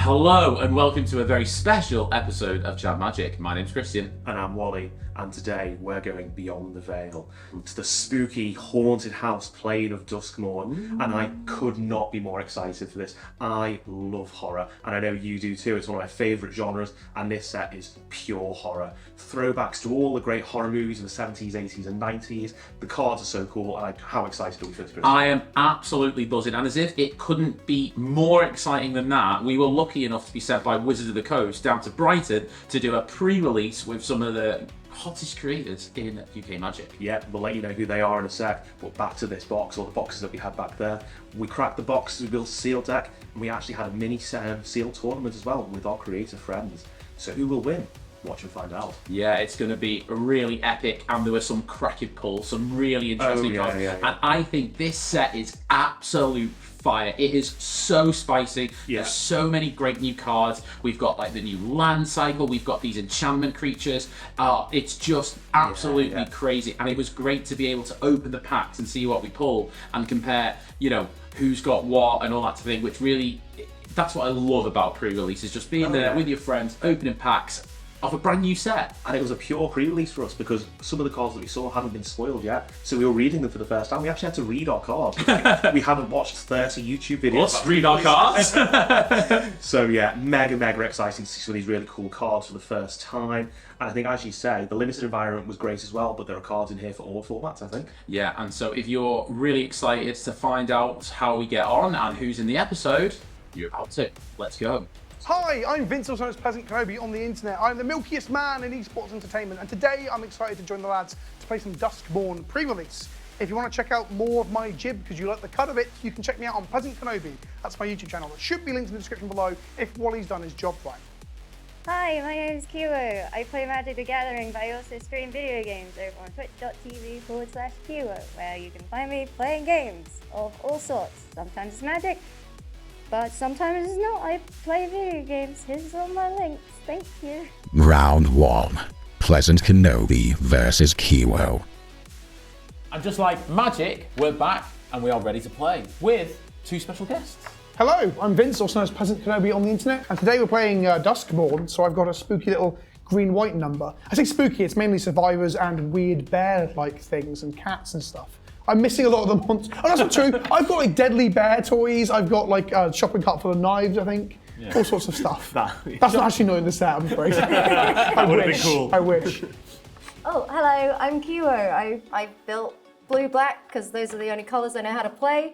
Hello and welcome to a very special episode of Chat Magic. My name's Christian. And I'm Wally, and today we're going beyond the veil to the spooky, haunted house plane of Duskmourn, and I could not be more excited for this. I love horror, and I know you do too. It's one of my favourite genres, and this set is pure horror. Throwbacks to all the great horror movies of the 70s, 80s and 90s. The cards are so cool, and how excited are we for this? I am absolutely buzzing, and as if it couldn't be more exciting than that, we were lucky enough to be sent by Wizards of the Coast down to Brighton to do a pre-release with some of the hottest creators in UK Magic. Yeah, we'll let you know who they are in a sec, but back to this box, or the boxes that we had back there. We cracked the box, we built a sealed deck, and we actually had a mini sealed tournament as well with our creator friends. So who will win? Watch and find out. Yeah, it's going to be really epic, and there were some cracking pulls, some really interesting cards. And I think this set is absolute fire. It is so spicy. There's so many great new cards. We've got like the new land cycle. We've got these enchantment creatures. It's just absolutely crazy. And it was great to be able to open the packs and see what we pull and compare, you know, who's got what and all that thing, which really, that's what I love about pre-releases, just being there with your friends, opening packs of a brand new set. And it was a pure pre-release for us because some of the cards that we saw hadn't been spoiled yet, so we were reading them for the first time. We actually had to read our cards. We haven't watched 30 YouTube videos. Let's read our cards. So yeah, mega exciting to see some of these really cool cards for the first time. And I think, as you say, the limited environment was great as well, but there are cards in here for all formats, I think. Yeah, and so if you're really excited to find out how we get on and who's in the episode, you're about to. Let's go. Hi, I'm Vince, also known as PleasantKenobi on the internet. I'm the milkiest man in esports entertainment, and today I'm excited to join the lads to play some Duskmourn pre-release. If you want to check out more of my jib because you like the cut of it, you can check me out on PleasantKenobi. That's my YouTube channel. It should be linked in the description below if Wally's done his job right. Hi, my name's Kiwo. I play Magic the Gathering, but I also stream video games over on twitch.tv/Kiwo, where you can find me playing games of all sorts. Sometimes it's Magic, but sometimes it's not. I play video games. Here's all my links. Thank you. Round 1. PleasantKenobi versus Kiwo. And just like magic, we're back and we are ready to play with two special guests. Hello, I'm Vince, also known as PleasantKenobi on the internet, and today we're playing Duskmourn, so I've got a spooky little green-white number. I say spooky, it's mainly survivors and weird bear-like things and cats and stuff. I'm missing a lot of them. Oh, that's not true. I've got like deadly bear toys. I've got like a shopping cart full of knives, I think. Yeah. All sorts of stuff. That's not actually not in the set, I'm afraid. I would have been cool. I wish. Oh, hello, I'm Kiwo. I built blue-black because those are the only colours I know how to play.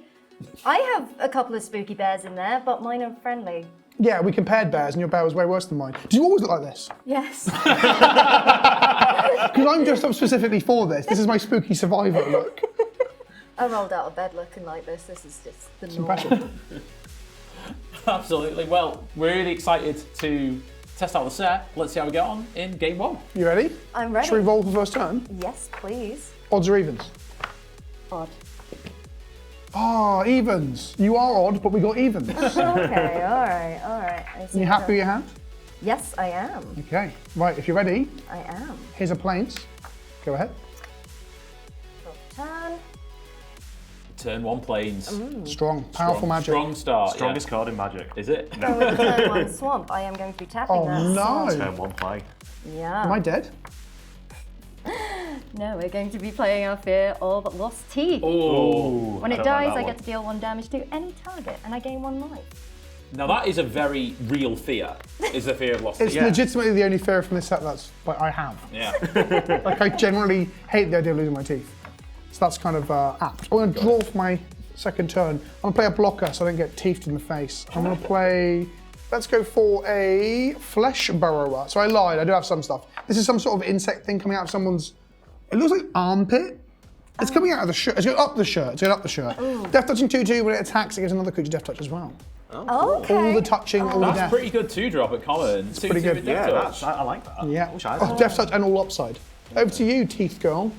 I have a couple of spooky bears in there, but mine are friendly. Yeah, we compared bears and your bear was way worse than mine. Do you always look like this? Yes. Because I'm dressed up specifically for this. This is my spooky survivor look. I rolled out of bed looking like this. This is just the norm. Impressive. Absolutely. Well, we're really excited to test out the set. Let's see how we get on in game 1. You ready? I'm ready. Should we roll for first turn? Yes, please. Odds or evens? Odd. Ah, evens. You are odd, but we got evens. Okay, all right. Are you happy with your hand? Yes, I am. Okay. Right, if you're ready, I am. here's a planes. Go ahead. Turn. Turn 1 planes. Strong, powerful magic. Strong start. Strongest card in Magic. Is it? So with turn 1 swamp, I am going to be tapping Oh, that no. swamp. Turn 1 play. Yeah. Am I dead? No, we're going to be playing our Fear of Lost Teeth. Oh. When it dies, I get to deal 1 damage to any target, and I gain 1 life. Now that is a very real fear, is the fear of lost It's teeth. legitimately the only fear from this set that's like I have. Yeah. Like I generally hate the idea of losing my teeth. So that's kind of apt. I'm going to draw for my second turn. I'm going to play a blocker so I don't get teethed in the face. I'm going to play, let's go for a Flesh Burrower. So I lied, I do have some stuff. This is some sort of insect thing coming out of someone's, it looks like armpit. It's coming out of the shirt, it's going up the shirt, it's going up the shirt. Death touching 2/2, when it attacks, it gives another creature death touch as well. Oh, okay. All the touching, all the That's death. pretty good 2-drop at common. It's pretty good. Yeah, I like that. Yeah. I wish I Oh, had death touch and all upside. Over to you, Teeth Girl.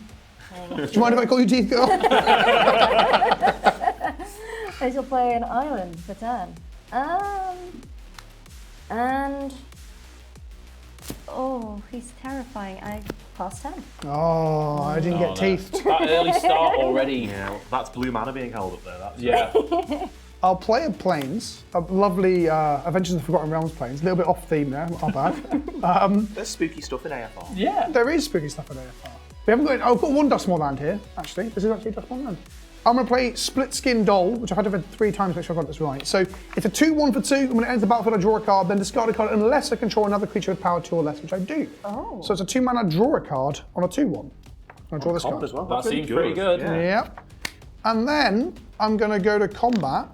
Do you mind if I call you Teeth Girl? I shall play an island for turn. And oh, he's terrifying. I pass turn. Oh, I didn't get teethed. That early start already. Yeah, that's blue mana being held up there. That's Yeah. I'll play a Plains, a lovely Adventures in the Forgotten Realms Plains. A little bit off theme there, not bad. There's spooky stuff in AFR. Yeah. There is spooky stuff in AFR. We haven't got. I've got one Duskmourn land here, actually. This is actually a Duskmourn land. I'm going to play Split Skin Doll, which I've had to read 3 times to make sure I got this right. So it's a 2/1 for 2. When it ends the battlefield, I draw a card, then discard a card unless I control another creature with power 2 or less, which I do. Oh. So it's a 2-mana draw a card on a 2/1. I'll draw this card. As well. That seems pretty good. Yeah. Yep. And then I'm going to go to combat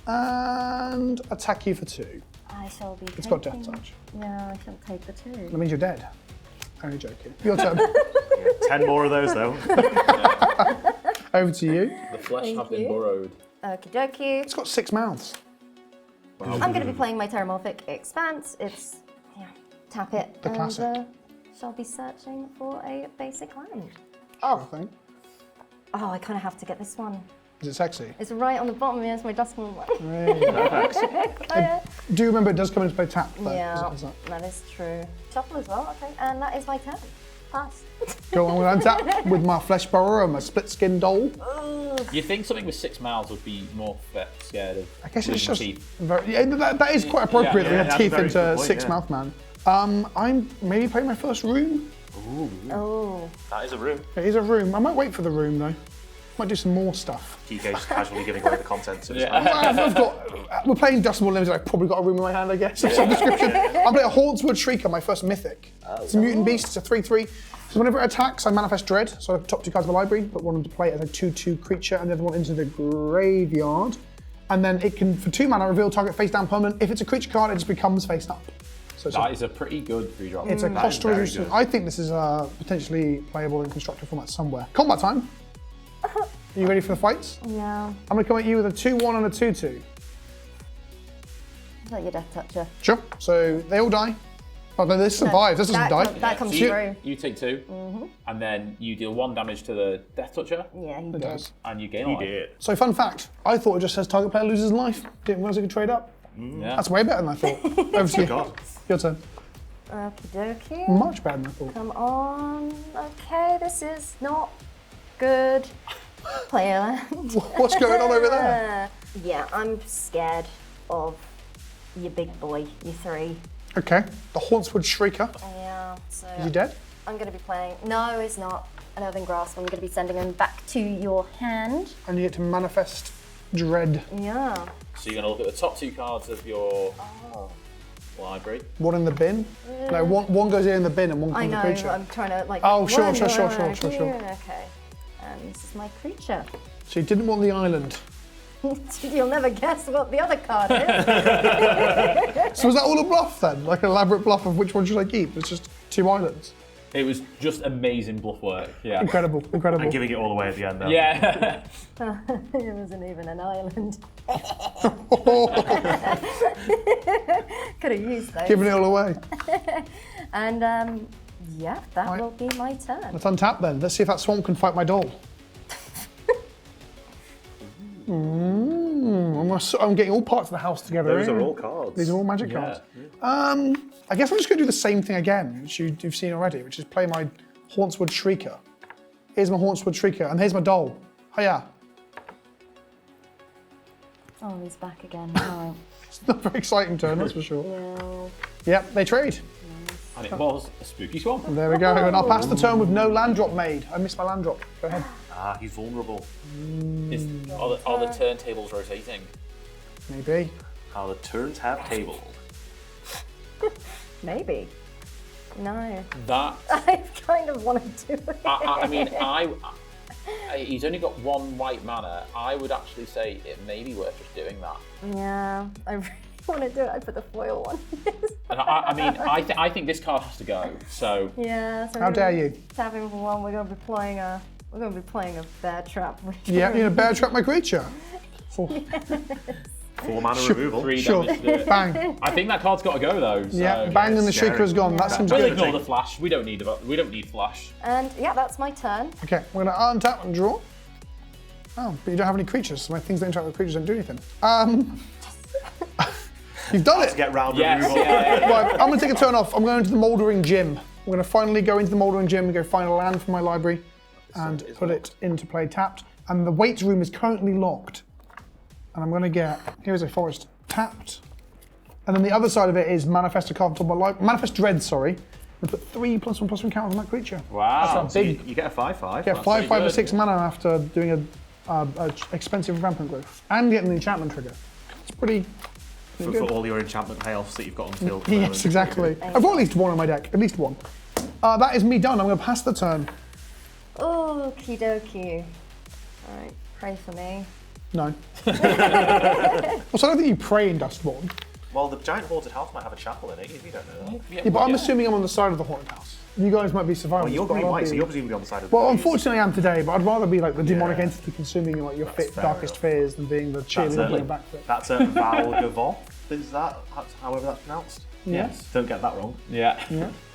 and attack you for 2. I shall be It's got Death Touch. Yeah, I shall take the 2. That means you're dead. Only joking. Your turn. 10 more of those, though. Over to you. The flesh Thank have been you. burrowed. Okie dokie. It's got 6 mouths. I'm going to be playing my Terramorphic Expanse. It's, tap it. The classic. Shall be searching for a basic land. I think. Oh, I kind of have to get this one. Is it sexy? It's right on the bottom. Here's my Duskmourn one. Do you remember it does come into play tap? Though? Yeah, Is that- that is true. Shuffle as well, okay. And that is my turn. Pass. Go on, we'll untap with my Flesh Borrower and my Split Skin Doll. You think something with 6 mouths would be more scared of I guess it's losing just teeth? very, yeah, that is quite appropriate that we yeah, have that's a teeth very into good point, 6 yeah. mouth man. I'm maybe playing my first room. Oh. That is a room. It is a room. I might wait for the room though. Might do some more stuff. TK just casually giving away the contents of his Yeah. house. I've got, we're playing Duskmourn Limited. I've probably got a room in my hand, I guess. Of some description. I'm playing a Hauntswood Shrieker, my first mythic. It's a mutant beast. It's a 3/3. So whenever it attacks, I manifest dread. So I have top 2 cards of the library, but one of them to play as a 2/2 creature, and the other one into the graveyard. And then it can, for 2 mana, reveal target face down permanent. If it's a creature card, it just becomes face up. So it's That is a pretty good 3-drop. It's a cost very resistance. good. I think this is potentially playable in constructor format somewhere. Combat time. Are you ready for the fights? Yeah. I'm going to come at you with a 2/1 and a 2/2. Is that your Death Toucher? Sure. So they all die. Oh no, this survives. This doesn't die. That comes So through. you take 2, and then you deal 1 damage to the Death Toucher, Yeah, he It did. does. and you gain He life. did. So fun fact, I thought it just says target player loses life. Didn't realize it could trade up. Yeah. That's way better than I thought. Over to you. God. Your turn. Okie dokie. Much better than I thought. Come on. Okay, this is not good. Player land. What's going on over there? Yeah, I'm scared of your big boy, you 3. Okay. The Hauntswood Shrieker. Yeah, so Is he dead? I'm going to be playing. No, he's not. An Earthen Grasp. I'm going to be sending him back to your hand. And you get to manifest dread. Yeah. So you're going to look at the top 2 cards of your library. One in the bin. No, one goes in the bin and one I comes know. the creature. I'm trying to like. Oh, sure, one sure. Okay. And this is my creature. So you didn't want the island. You'll never guess what the other card is. So was that all a bluff then? Like an elaborate bluff of which one should I keep? It's just 2 islands. It was just amazing bluff work. Yeah. Incredible, incredible. And giving it all away at the end, though. Yeah. It wasn't even an island. Could have used those. Giving it all away. And yeah, that Right. will be my turn. Let's untap then. Let's see if that swamp can fight my doll. I'm getting all parts of the house together. Those here. are all cards. These are all magic cards. I guess I'm just going to do the same thing again, which you've seen already, which is play my Hauntswood Shrieker. Here's my Hauntswood Shrieker, and here's my doll. Hiya. Oh, he's back again. Oh, It's not a very exciting turn, that's for sure. no. Yep, they trade. And it was a spooky swamp. There we go, and I'll pass the turn with no land drop made. I missed my land drop. Go ahead. Ah, he's vulnerable. Are the turntables rotating? Maybe. How the turns have tabled. Maybe. No. That I kind of want to do it. I mean, he's only got 1 white mana. I would actually say it may be worth just doing that. Yeah, I really want to do it. I put the foil on. And I think this card has to go. So Yeah. So How we're dare gonna you? be Tapping for 1. We're going to be playing a. We're going to be playing a bear trap. Yeah, you're going to bear trap my creature. 4 mana removal. 3 Sure. damage to do it. Bang. I think that card's got to go though. So Yeah, bang, and the scary. Shrieker is gone. That seems We'll good. ignore the flash. We don't need flash. And yeah, that's my turn. Okay, we're going to untap and draw. Oh, but you don't have any creatures, so my things that interact with creatures don't do anything. You've done Let's it. get round Yes. removal. Yeah. Right, I'm going to take a turn off. I'm going to the Mouldering Gym. We're going to finally go into the Mouldering Gym and go find a land from my library and put it into play tapped. And the weights room is currently locked. And I'm going to get, here's a forest tapped. And then the other side of it is manifest a card on top of my life. Manifest Dread, sorry. And put 3+1/+1 counters on that creature. Wow. That's a big. You get a 5/5. Yeah, 5, 5 or 6 mana after doing a expensive rampant growth. And getting the enchantment trigger. It's pretty For good. all your enchantment payoffs that you've got on field. Yes, exactly. I've got at least one on my deck, at least one. That is me done. I'm going to pass the turn. Okie dokie. Alright, pray for me. No. Also, I don't think you pray in Duskmourn. Well, the giant haunted house might have a chapel in it. You don't know that. Yeah, but I'm assuming I'm on the side of the haunted house. You guys might be survivors. Well, you're but green I'll white, be- so you're presumably on the side of the Well, trees. unfortunately I am today, but I'd rather be like the demonic Yeah. entity consuming like your That's fair darkest enough. fears than being the cheerleader playing back for it. That's a Valgavoth. Is that however that's pronounced? Yes. Don't get that wrong. Yeah.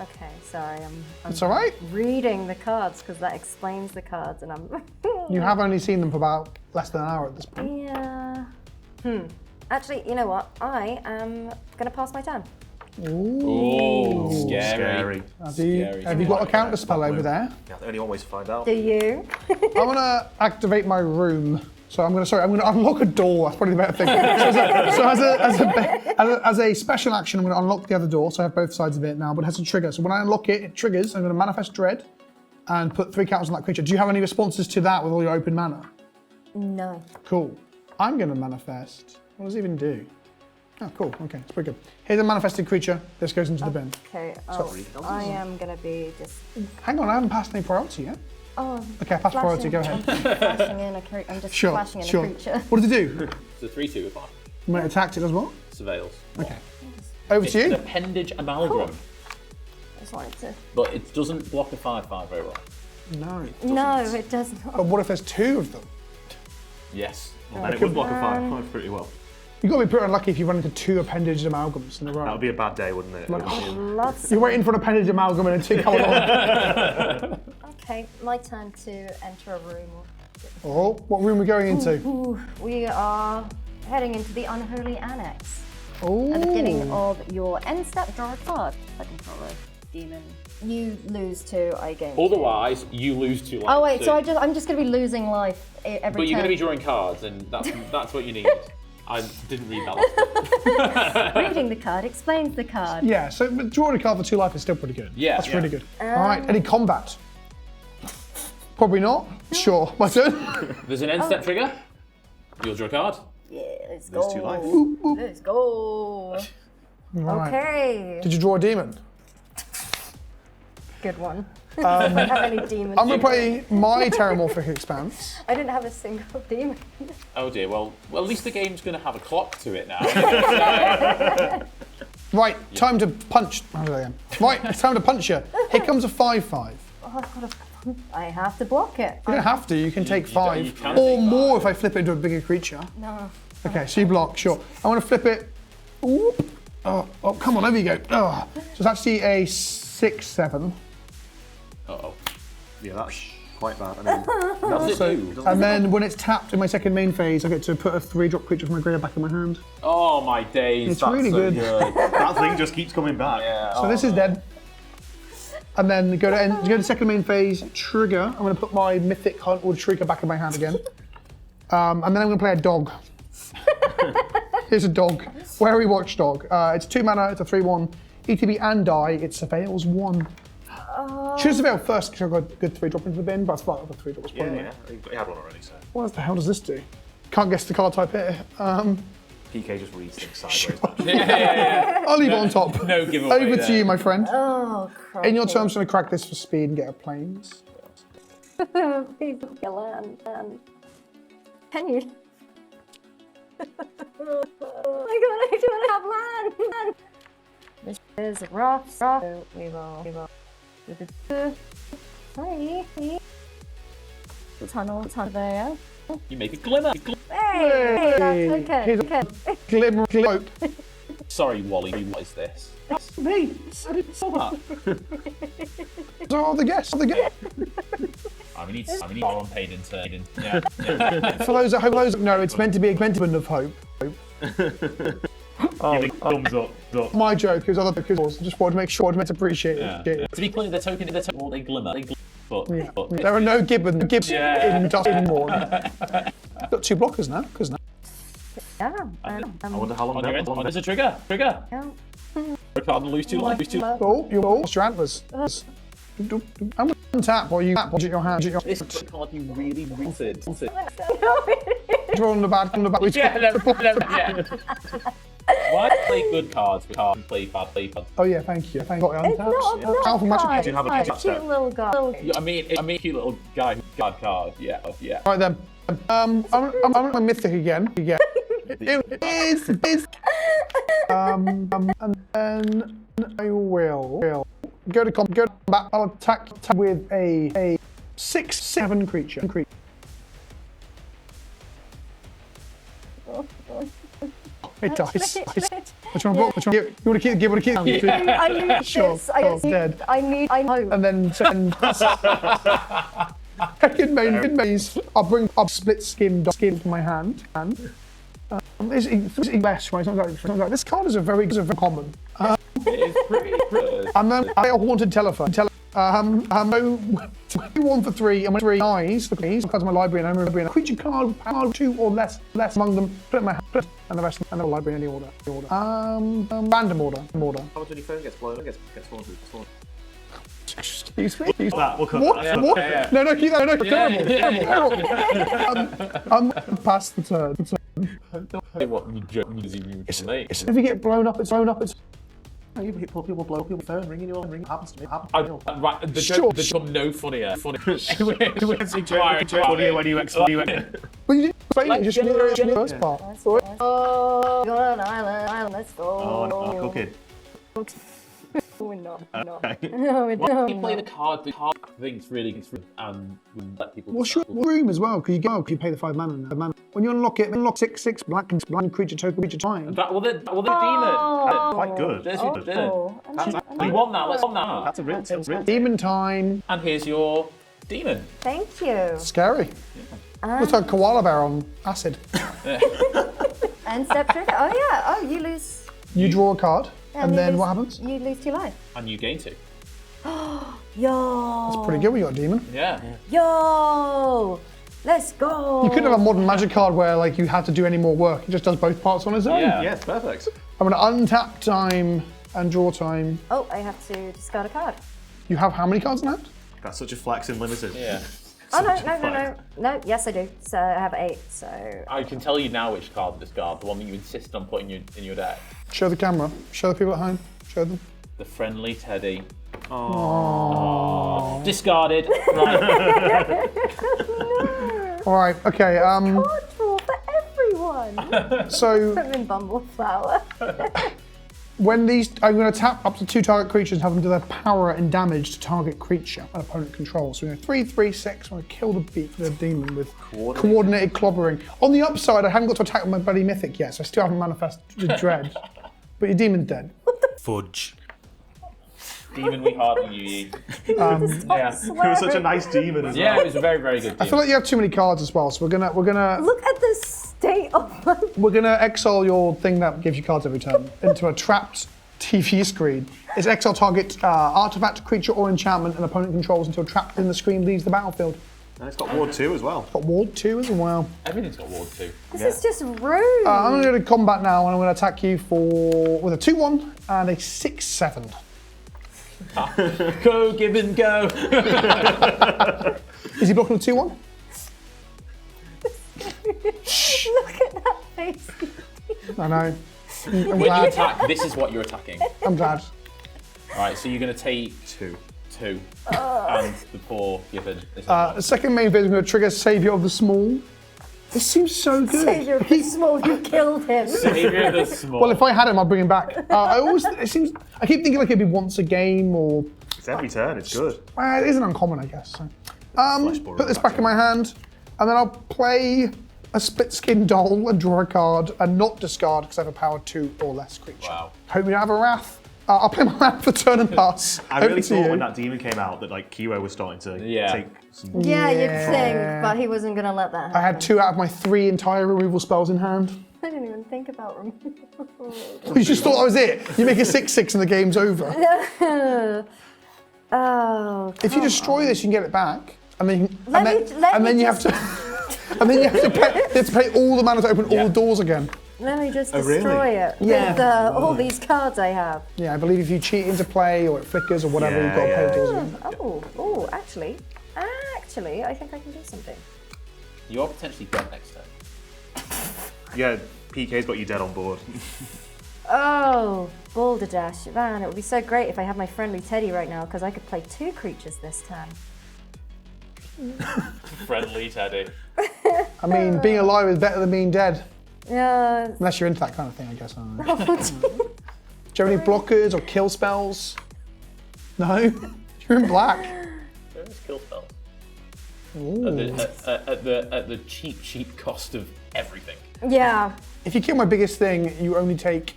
Okay, sorry, I'm It's all right. reading the cards because that explains the cards and I'm... You have only seen them for about less than an hour at this point. Yeah. Actually, you know what? I am going to pass my turn. Oh, scary. Have you got a counter spell over there? Yeah, only one way to find out. Do you? I'm gonna activate my room. So I'm gonna unlock a door. That's probably the better thing. As a special action, I'm gonna unlock the other door. So I have both sides of it now, but it has a trigger. So when I unlock it, it triggers. I'm gonna manifest dread and put 3 counters on that creature. Do you have any responses to that with all your open mana? No. Cool. I'm gonna manifest. What does it even do? Oh, cool. Okay, it's pretty good. Here's a manifested creature. This goes into the bin. Okay, Sorry. I am going to be just... Hang on, I haven't passed any priority yet. Oh, Okay, pass priority. Go ahead. I'm flashing in I'm just Sure, flashing in sure. a creature. What does it do? It's a 3/2 with 5. When it attacks, it does what? Surveils. Okay. Over to It's an you. appendage amalgam, I just wanted to... but it doesn't block a 5/5 very well. No. No, it does not. But what if there's 2 of them? Yes. Well, then it would block a 5/5 pretty well. You've got to be pretty unlucky if you run into 2 appendage amalgams in a row. That would be a bad day, wouldn't it? Lots You're waiting for an appendage amalgam and then 2 come along. Okay, my turn to enter a room. Oh, what room are we going into? Ooh, we are heading into the Unholy Annex. Oh. At the beginning of your end step, draw a card. I control a demon. You lose 2, I gain 2. Otherwise, you lose 2 life. Oh wait, too. so I'm just going to be losing life every But you're turn. going to be drawing cards, and that's what you need. I didn't read that last Reading the card explains the card. Yeah, so but drawing a card for 2 life is still pretty good. Yeah. That's Yeah. really good. All right, any combat? Probably not. Sure, my turn. There's an end step trigger. You'll draw a card. Yeah, let's There's go. 2 life. Let's go. Right. Okay. Did you draw a demon? Good one. I don't have any demons. I'm going to play my Terramorphic Expanse. I didn't have a single demon. Oh dear. Well, at least the game's going to have a clock to it now. Right, time to punch. How do I again? Right, it's time to punch you. Here comes a 5/5. Oh, I've got I have to block it. You don't have to, you can take 5. you can or take more 5. if I flip it into a bigger creature. No. Okay, so you block, sure. I want to flip it. Oop. Oh, come on, over you go. Oh. So it's actually a 6/7. Uh-oh. Yeah, that's quite bad. I mean, What's it do? And then when it's tapped in my second main phase, I get to put a 3-drop creature from my graveyard back in my hand. Oh my days. It's that's really so good. that thing just keeps coming back. Yeah. So this is dead. And then go to second main phase, trigger. I'm going to put my Mythic Huntwood Shrieker back in my hand again. And then I'm going to play a dog. Here's a dog. Wary Watchdog. It's 2 mana, it's a 3/1. ETB and die, it surveils 1. Should have surveilled first because I got a good 3-drop into the bin, but I thought the 3-drop was Yeah, probably you had one already, so. What the hell does this do? Can't guess the card type here. PK just reads things sideways. I'll leave it on top. No giveaway Over to there. you, my friend. Oh, crap. In your turn, I'm just going to crack this for speed and get a planes. Please don't get land. Can you? Oh my god, I do want to have land. This is a rough. So we will. Sorry. Tunnel there. You make a glimmer. Hey, that's okay. Here's a glimmer hope. Sorry, Wally. What is this? That's me. I didn't saw that. Oh, the guess. We need more unpaid intern. Yeah. For those at home, no, it's meant to be a Gentleman of Hope. Thumbs up. My joke is other because just wanted to make sure to appreciate it. Yeah. To be clear, the token all they glimmer. But There are no Gibbons Yeah. in Duskmourn. Got 2 blockers now. Yeah. I wonder how long that will There's a trigger. Trigger. Yeah. I can't lose 2 life. Lose 2 life. Oh, you lost your antlers. I'm going to untap while you put your hand. This card you really wanted. Draw on the back. Yeah. Why play good cards with cards and play bad cards? Oh yeah, thank you. Thank you. It's not a Powerful magic. card. Do you have a It's magic cute step? little guy. I mean, cute little guy card. Yeah. Right then. I'm a mythic again. It is. And then I will go to combat. I'll attack with a 6/7 creature. It dies. Which one? You want to keep? You want to keep? I need Sure. this. Oh, dead. I know. And then second maze, I'll bring up split skin to my hand. It's less, right? Something like this card is a very common. It's pretty good. And then I a haunted telephone. 1 for 3 and 3 eyes for these because my library and I'm a creature card with power 2 or less among them. Put it in my hand and the rest and the library in any order. Random order. How much when your phone gets blown? Gets haunted. Excuse me. We'll cut What? that. What? Yeah. No, keep that. No, terrible. Pass the turn. What you mate? If you get blown up, it's blown up. It's People blow up your phone, ringing your phone. Happens to me. Right, the Sure. joke no funnier. Funny when you explain. But you didn't explain it. You just knew the first part. Oh, go on an island. Let's go. Oh, no, cooking. We're not. No, You we're play the not. card things really and let people. What's your room as well? Because you pay the 5 mana. When you unlock it, unlock 6/6 black creature token creature time. The demon. Quite good. We won that. Let's won that. That's a real. Demon time. And here's your demon. Thank you. Scary. Looks like a koala bear on acid. And step trigger. Oh yeah. Oh, you lose. You draw a card, and you then lose- what happens? You lose 2 life. And you gain 2. Yo. Pretty good. We got a demon. Yeah. Yo. Let's go. You could have a modern magic card where like you had to do any more work. It just does both parts on its own. Yeah. Yes, perfect. I'm gonna untap time and draw time. Oh, I have to discard a card. You have how many cards in hand? That's such a flex in limited. Yeah. Oh no. Yes, I do. So I have 8. So I can tell you now which card to discard. The one that you insisted on putting in your deck. Show the camera. Show the people at home. Show them. The friendly teddy. Oh. Discarded. Right. All right. Okay. card draw for everyone. So Put them in Bumbleflower. when these, I'm going to tap up to 2 target creatures and have them do their power and damage to target creature an opponent controls. So we go 3, 3, 6. I'm going to kill the demon with coordinated clobbering. On the upside, I haven't got to attack with my bloody mythic yet, so I still haven't manifested dread. But your demon's dead. Fudge. Demon we hardly knew. Yeah. It was such a nice demon as Yeah, well. it was a very, very good I demon. feel like you have too many cards as well, so we're gonna Look at the state of my. exile your thing that gives you cards every turn into a trapped TV screen. It's exile target artifact, creature, or enchantment, and opponent controls until trapped in the screen leaves the battlefield. And it's got Ward 2 as well. Got Ward 2 as well. Everything's got Ward 2. This is just rude. I'm going to go to combat now, and I'm going to attack you with a 2/1 and a 6/7. Go, Gibbon, go. Is he blocking a 2/1? Look at that face. I know. I'm When you glad. attack, this is what you're attacking. I'm glad. Alright, so you're going to take 2. 2. And the poor Gibbon. The second main phase, I'm going to trigger Savior of the Small. This seems so good. Savior of the Small, you killed him. Savior the Small. Well, if I had him, I'd bring him back. I keep thinking like it'd be once a game or. It's every turn, it's good. Well, it isn't uncommon, I guess. So. Fleshball Put this back in my hand, and then I'll play a split skin doll and draw a card and not discard because I have a power 2 or less creature. Wow. Hope you have a Wrath. I'll play my Wrath for turn and pass. I really Over to thought you. when that demon came out that like Kiwo was starting to take some. Yeah, you'd think, but he wasn't gonna let that happen. I had 2 out of my 3 entire removal spells in hand. I didn't even think about removal. You just thought that was it. You make a 6/6 and the game's over. Oh. If you destroy this, you can get it back, and then Let me you have to, and then you have to pay all the mana to open all the doors again. Let me just really? destroy it with all these cards I have. Yeah, I believe if you cheat into play or it flickers or whatever, you've got to pay it towards it. Oh, actually, I think I can do something. You are potentially dead next turn. Yeah, PK's got you dead on board. Oh, Balderdash. Man, it would be so great if I had my friendly Teddy right now, because I could play 2 creatures this turn. Friendly Teddy. I mean, being alive is better than being dead. Yeah. Unless you're into that kind of thing, I guess. I don't know. Do you have any blockers or kill spells? No? You're in black. There's kill spells. Ooh. At the cheap cost of everything. Yeah. If you kill my biggest thing, you only take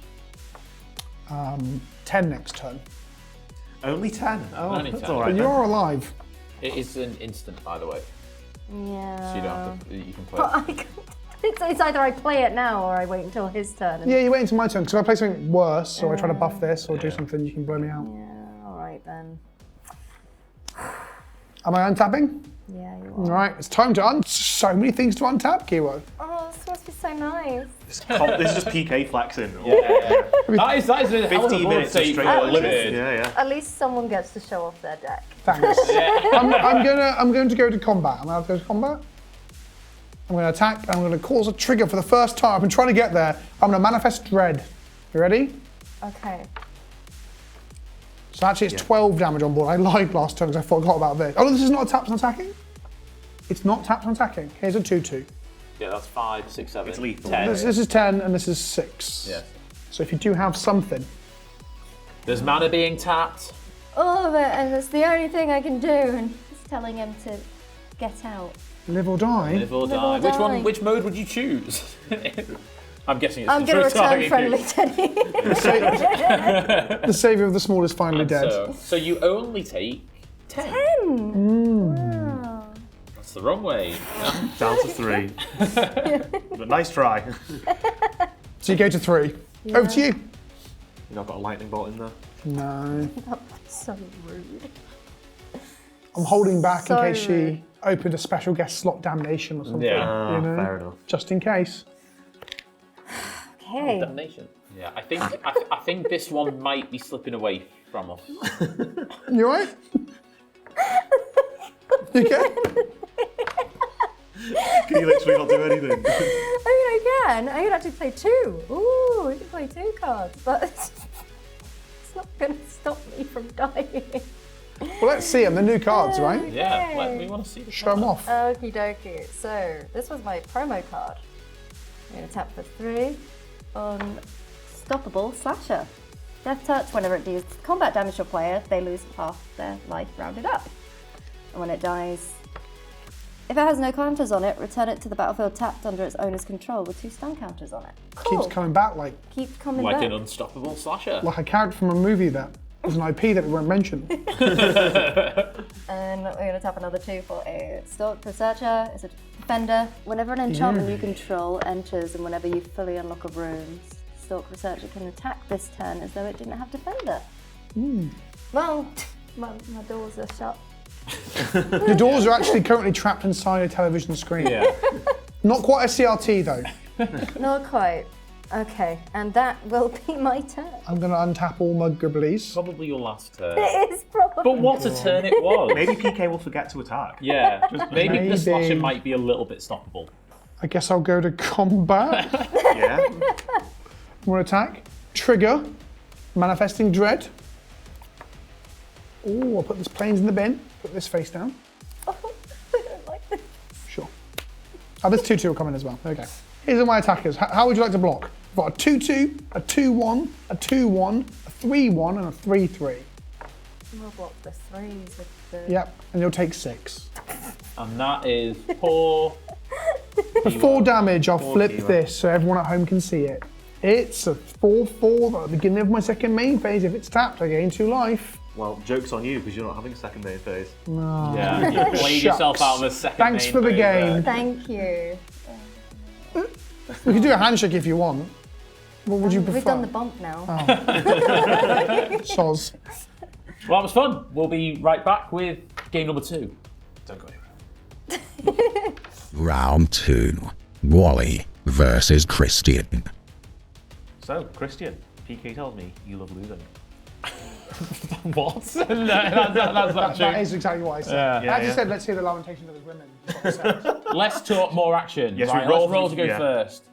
10 next turn. Only 10? Oh, Only that's 10. all right. But then. you're alive. It is an instant, by the way. Yeah. So you don't have to, you can play But it. it's either I play it now or I wait until his turn. And Yeah, you wait until my turn, because if I play something worse, or I try to buff this, or do something, you can blow me out. Yeah, alright then. Am I untapping? Yeah, you All are. right, it's time to so many things to untap, Kiwo. Oh, this must be so nice. This is just PK flexing. That is a hell of a 15 board minutes of state straight for up limited. Yeah. At least someone gets to show off their deck. Thanks. I'm going to go to combat. I'm going to go to combat. I'm going to attack, and I'm going to cause a trigger for the first time. I've been trying to get there. I'm going to manifest dread. You ready? Okay. So actually it's 12 damage on board. I lied last turn because I forgot about this. Oh, no, this is not a taps on attacking? It's not taps on attacking. Here's a 2/2. Yeah, that's 5, 6, 7. It's lethal. 10. This is 10 and this is 6. Yeah. So if you do have something, There's mana being tapped. All of it, and it's the only thing I can do, and it's telling him to get out. live or die. Live or Live or die. Which mode would you choose? I'm guessing it's I'm the going to true return target. friendly Teddy. The savior of the small is finally dead. So you only take 10. Wow. That's the wrong way. Down to 3. But nice try. So you go to 3. Over to you. You know, I've got a lightning bolt in there. No. So rude. I'm holding back So in case she rude. opened a special guest slot damnation or something. Yeah. You know? Fair enough. Just in case. Okay. Damnation. Yeah, I think this one might be slipping away from us. You alright? You okay? Can you literally not do anything? I mean, I can actually play 2. Ooh, I can play 2 cards, but it's not going to stop me from dying. Well, let's see them. The new cards, right? Yeah, we want to see the Show them off. Okie dokie. So, this was my promo card. I'm going to tap for 3 Unstoppable Slasher. Death Touch, whenever it deals combat damage to a player, they lose half their life rounded up. And when it dies, if it has no counters on it, return it to the battlefield tapped under its owner's control with 2 stun counters on it. Cool. Keeps coming back like Keeps coming Like back. an unstoppable slasher. a character from a movie that is an IP that we won't mention. And we're going to tap another 2 for a Stalk Researcher. It's a defender. Whenever an enchantment you control enters and whenever you fully unlock a room, Stalk Researcher can attack this turn as though it didn't have defender. Well, my doors are shut. The doors are actually currently trapped inside a television screen. Yeah. Not quite a CRT though. Not quite. Okay, and that will be my turn. I'm going to untap all my gribblies. Probably your last turn. It is probably. But what a turn it was. Maybe PK will forget to attack. Yeah, maybe the Maybe. slasher might be a little bit stoppable. I guess I'll go to combat. Yeah. More attack. Trigger. Manifesting Dread. Oh, I'll put this planes in the bin. Put this face down. I don't like this. Sure. Oh, this 2/2 will come in as well. Okay. Here's all my attackers. How would you like to block? I've got a 2/2, a 2/1, a 2/1, a 3/1, and a 3/3. I'll block the 3s with the... Yep, and you'll take 6. And that is poor. For 4 damage, I'll flip Kiwo. this so everyone at home can see it. It's a 4/4 at the beginning of my second main phase. If it's tapped, I gain 2 life. Well, joke's on you because you're not having a second main phase. Yeah, you played yourself Shucks. out of a second. Thanks main for the phase game. there. Thank you. We can do a handshake if you want. What would you prefer? We've done the bump now. Soz. Well, that was fun. We'll be right back with game number 2. Don't go anywhere. Round 2. Wally versus Christian. So, Christian, PK tells me you love losing. What? No, that's not true. That is exactly what I said. Yeah. I just said, let's hear the lamentations of his women. That's what I said. Let's talk more action. Yes, right, we roll let's roll to go yeah. first.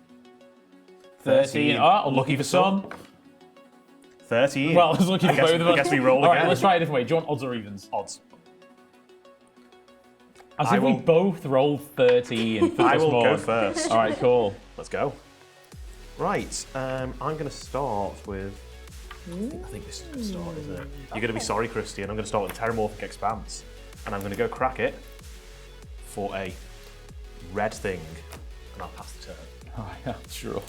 13. Oh, unlucky for some. 13. Well, it's lucky for both of us. I guess we roll All again. right, let's try it a different way. Do you want odds or evens? Odds. As I if we will- both rolled 13 for I will Duskmourn. go first. All right, cool. Let's go. Right, I'm going to start with... I think this is a good start, isn't it? You're going to be sorry, Christian. I'm going to start with Terramorphic Expanse. And I'm going to go crack it for a red thing. And I'll pass the turn. Oh, yeah, sure.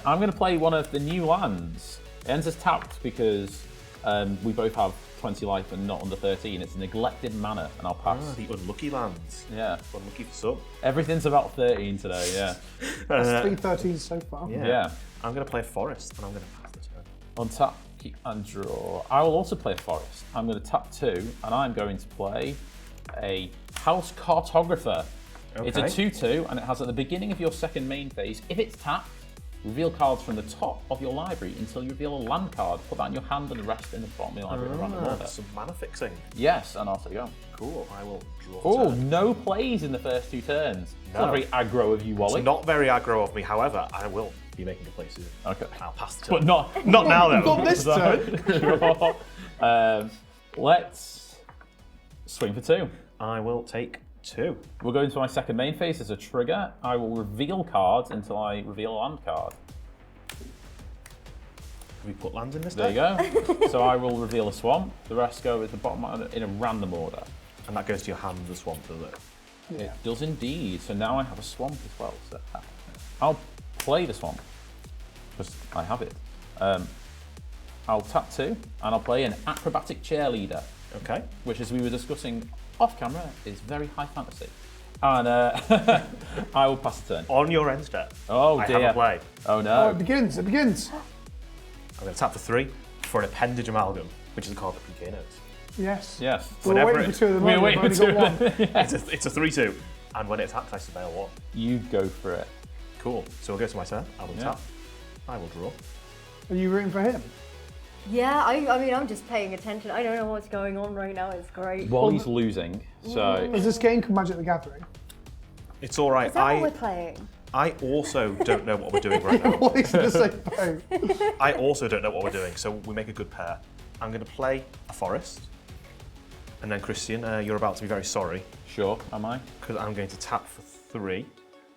I'm going to play one of the new lands. It ends as tapped because we both have 20 life and not under 13. It's a neglected mana, and I'll pass. Ah, the unlucky lands. Yeah. Unlucky for some. Everything's about 13 today, yeah. That's 313 so far. Yeah. I'm going to play a forest, and I'm going to pass the turn. Untap, keep and draw. I will also play a forest. I'm going to tap 2, and I'm going to play a House Cartographer. It's a Okay. 2/2, and it has at the beginning of your second main phase, if it's tapped, reveal cards from the top of your library until you reveal a land card. Put that in your hand and the rest in the bottom of your library in random order. Some mana fixing. Yes, and off you go. Cool. I will draw. Oh, turn. no plays in the first 2 turns. It's not No. very aggro of you, Wally. It's not very aggro of me. However, I will be making a play soon. Okay. I'll pass the turn. But not Not now, though. Not this turn. Sure. Let's swing for 2. I will take 2. We'll go into my second main phase as a trigger. I will reveal cards until I reveal a land card. Can we put lands in this There you deck? go. So I will reveal a swamp. The rest go at the bottom in a random order. And that goes to your hand, the swamp, does it? It does indeed. So now I have a swamp as well. So I'll play the swamp because I have it. I'll tap 2 and I'll play an acrobatic cheerleader, Okay. which, as we were discussing off camera, is very high fantasy. And I will pass the turn. On your end step, Oh I dear. have a play. Oh Oh, no. it begins, it begins. I'm going to tap for 3 for an Appendage Amalgam, which is a card that PK knows. Yes. Yes. We're Whenever waiting it- for 2 of them. We're We've waiting only for 2 got of one. them. It's a 3/2, and when it attacks, I surveil 1. You go for it. Cool. So we'll go to my turn. I will Yeah. tap. I will draw. Are you rooting for him? Yeah, I mean, I'm just paying attention. I don't know what's going on right now. It's great. Wally's losing, so Is this game called Magic the Gathering? It's all right. Is that what we're playing? I also don't know what we're doing right now. What is the same boat? I also don't know what we're doing, so we make a good pair. I'm going to play a forest, and then Christian, you're about to be very sorry sure, am I? because I'm going to tap for 3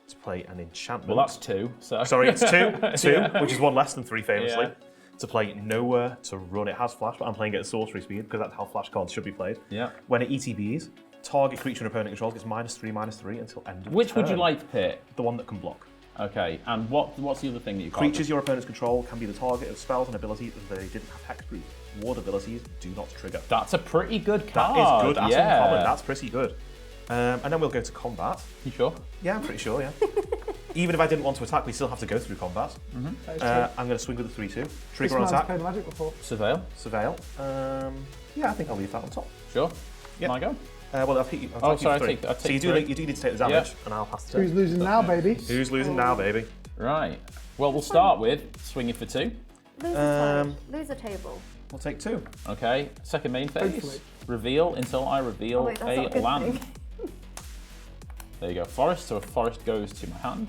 to play an enchantment. Well, that's 2. So Sorry, it's 2, Yeah. which is 1 less than 3 famously. Yeah. To play Nowhere to Run. It has flash, but I'm playing it at sorcery speed because that's how flash cards should be played. Yeah. When it ETBs, target creature an opponent controls gets -3/-3 until end of Which would you turn. like to pick? The one that can block. Okay, and what's the other thing that you can't Creatures your opponents control can be the target of spells and abilities that they didn't have hexproof. Ward abilities do not trigger. That's a pretty good That card. is good. That's yeah. uncommon. That's pretty good. And then we'll go to combat. You sure? Yeah, I'm pretty sure, yeah. Even if I didn't want to attack, we still have to go through combat. That is true. I'm going to swing with a 3/2. This Trigger on man's attack. played Magic before. Surveil? Surveil. Yeah, I think I'll leave that on top. Sure? Yeah. Can I go? Well, I'll hit you. Oh, I'll sorry, take you for 3. I take So you do, 3. you do need to take the damage, Yeah. and I'll pass the Who's turn. losing now, baby? Who's losing now, baby? Right. Well, we'll start with swinging for 2. Lose a table. We'll take 2. Okay, second main phase. Hopefully. Reveal until I reveal Oh wait, that's not a a good land. thing. There you go, forest. So a forest goes to my hand.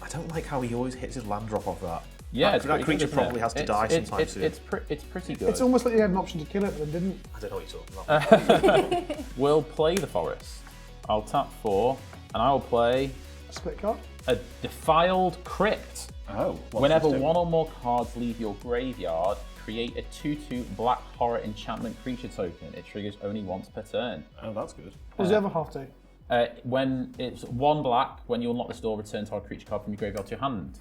I don't like how he always hits his land drop off that. Yeah, that, it's that pretty creature good, isn't probably it? has to It's- die it's- sometime it's, soon. It's pretty good. It's almost like you had an option to kill it, but didn't. I don't know what you're talking about. We'll play the forest. I'll tap 4, and I will play Split card. a Defiled Crypt. Oh. Whenever one or more cards leave your graveyard, create a 2/2 black horror enchantment creature token. It triggers only once per turn. Oh, that's good. What does the other half do? When it's 1 black, when you unlock this door, return target creature card from your graveyard to your hand.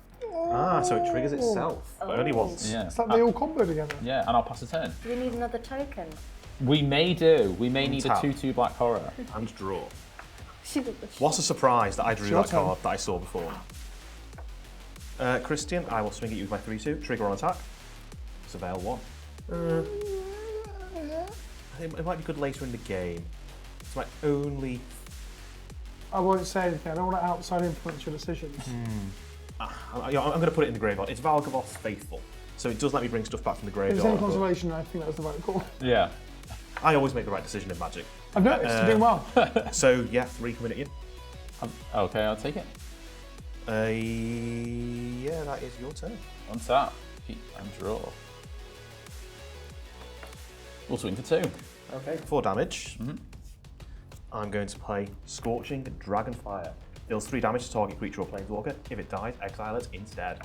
So it triggers itself, but only once. Yeah. It's like they all combo together. Yeah, and I'll pass a turn. Do we need another token? We may do. We may need a Untap. 2/2 black horror. And draw. What What a surprise that I drew Your that turn. card that I saw before. Christian, I will swing at you with my 3/2. Trigger on attack. Surveil 1. It might be good later in the game. It's my only... I won't say anything. I don't want to outside influence your decisions. I'm going to put it in the graveyard. It's Valgavoth's Faithful, so it does let me bring stuff back from the If graveyard. there's any but conservation, I think that was the right call. Yeah. I always make the right decision in Magic. I've noticed, you're doing well. So yeah, 3 coming at you. Okay, I'll take it. Yeah, that is your turn. Untap. And draw. We'll swing for 2. Okay. 4 damage. I'm going to play Scorching Dragonfire. Deals 3 damage to target creature or planeswalker. If it dies, exile it instead.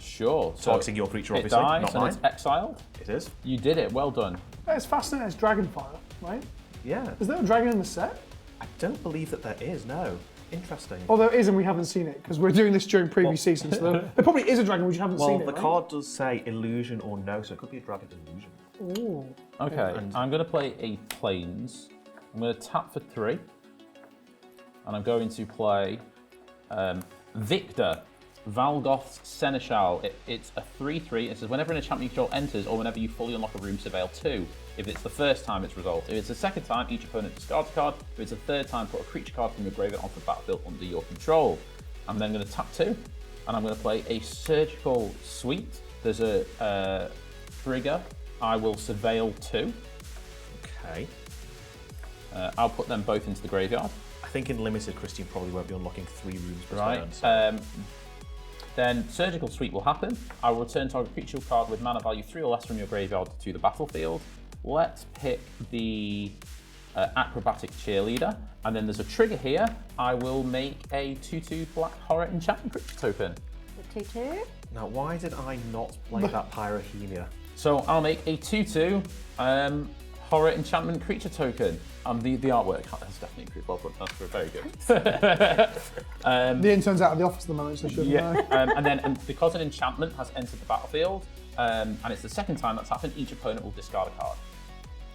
Sure. So Targeting your creature, it obviously, dies not and mine. it's exiled. It is. You did it. Well done. It's fascinating, it's Dragonfire, right? Yeah. Is there a dragon in the set? I don't believe that there is, no. Interesting. Oh, there is, and we haven't seen it, because we're doing this during previous seasons. So there probably is a dragon, we just haven't seen it. the right? card does say illusion or no, so it could be a dragon illusion. Ooh. Okay, And- I'm going to play a Plains. I'm going to tap for 3. And I'm going to play Victor, Valgoth's Seneschal. It's a 3/3. It says whenever an enchantment you control enters, or whenever you fully unlock a room, surveil 2. If it's the first time, it's resolved. If it's the second time, each opponent discards a card. If it's the third time, put a creature card from your graveyard onto the battlefield under your control. I'm then going to tap 2, and I'm going to play a Surgical Sweep. There's a trigger. I will surveil 2. Okay. I'll put them both into the graveyard. I think in Limited, Christian probably won't be unlocking 3 rooms per Right. turn. So. Then Surgical Sweep will happen. I will return target creature card with mana value 3 or less from your graveyard to the battlefield. Let's pick the Acrobatic Cheerleader. And then there's a trigger here. I will make a 2/2 Black Horror Enchantment creature token. The 2/2. Now, why did I not play that Pyrohemia? So I'll make a 2/2 Horror Enchantment creature token. The artwork has definitely improved. Well, that's very good. The intern's out of the office at the moment, so shouldn't Yeah, know. and because an enchantment has entered the battlefield, and it's the second time that's happened, each opponent will discard a card.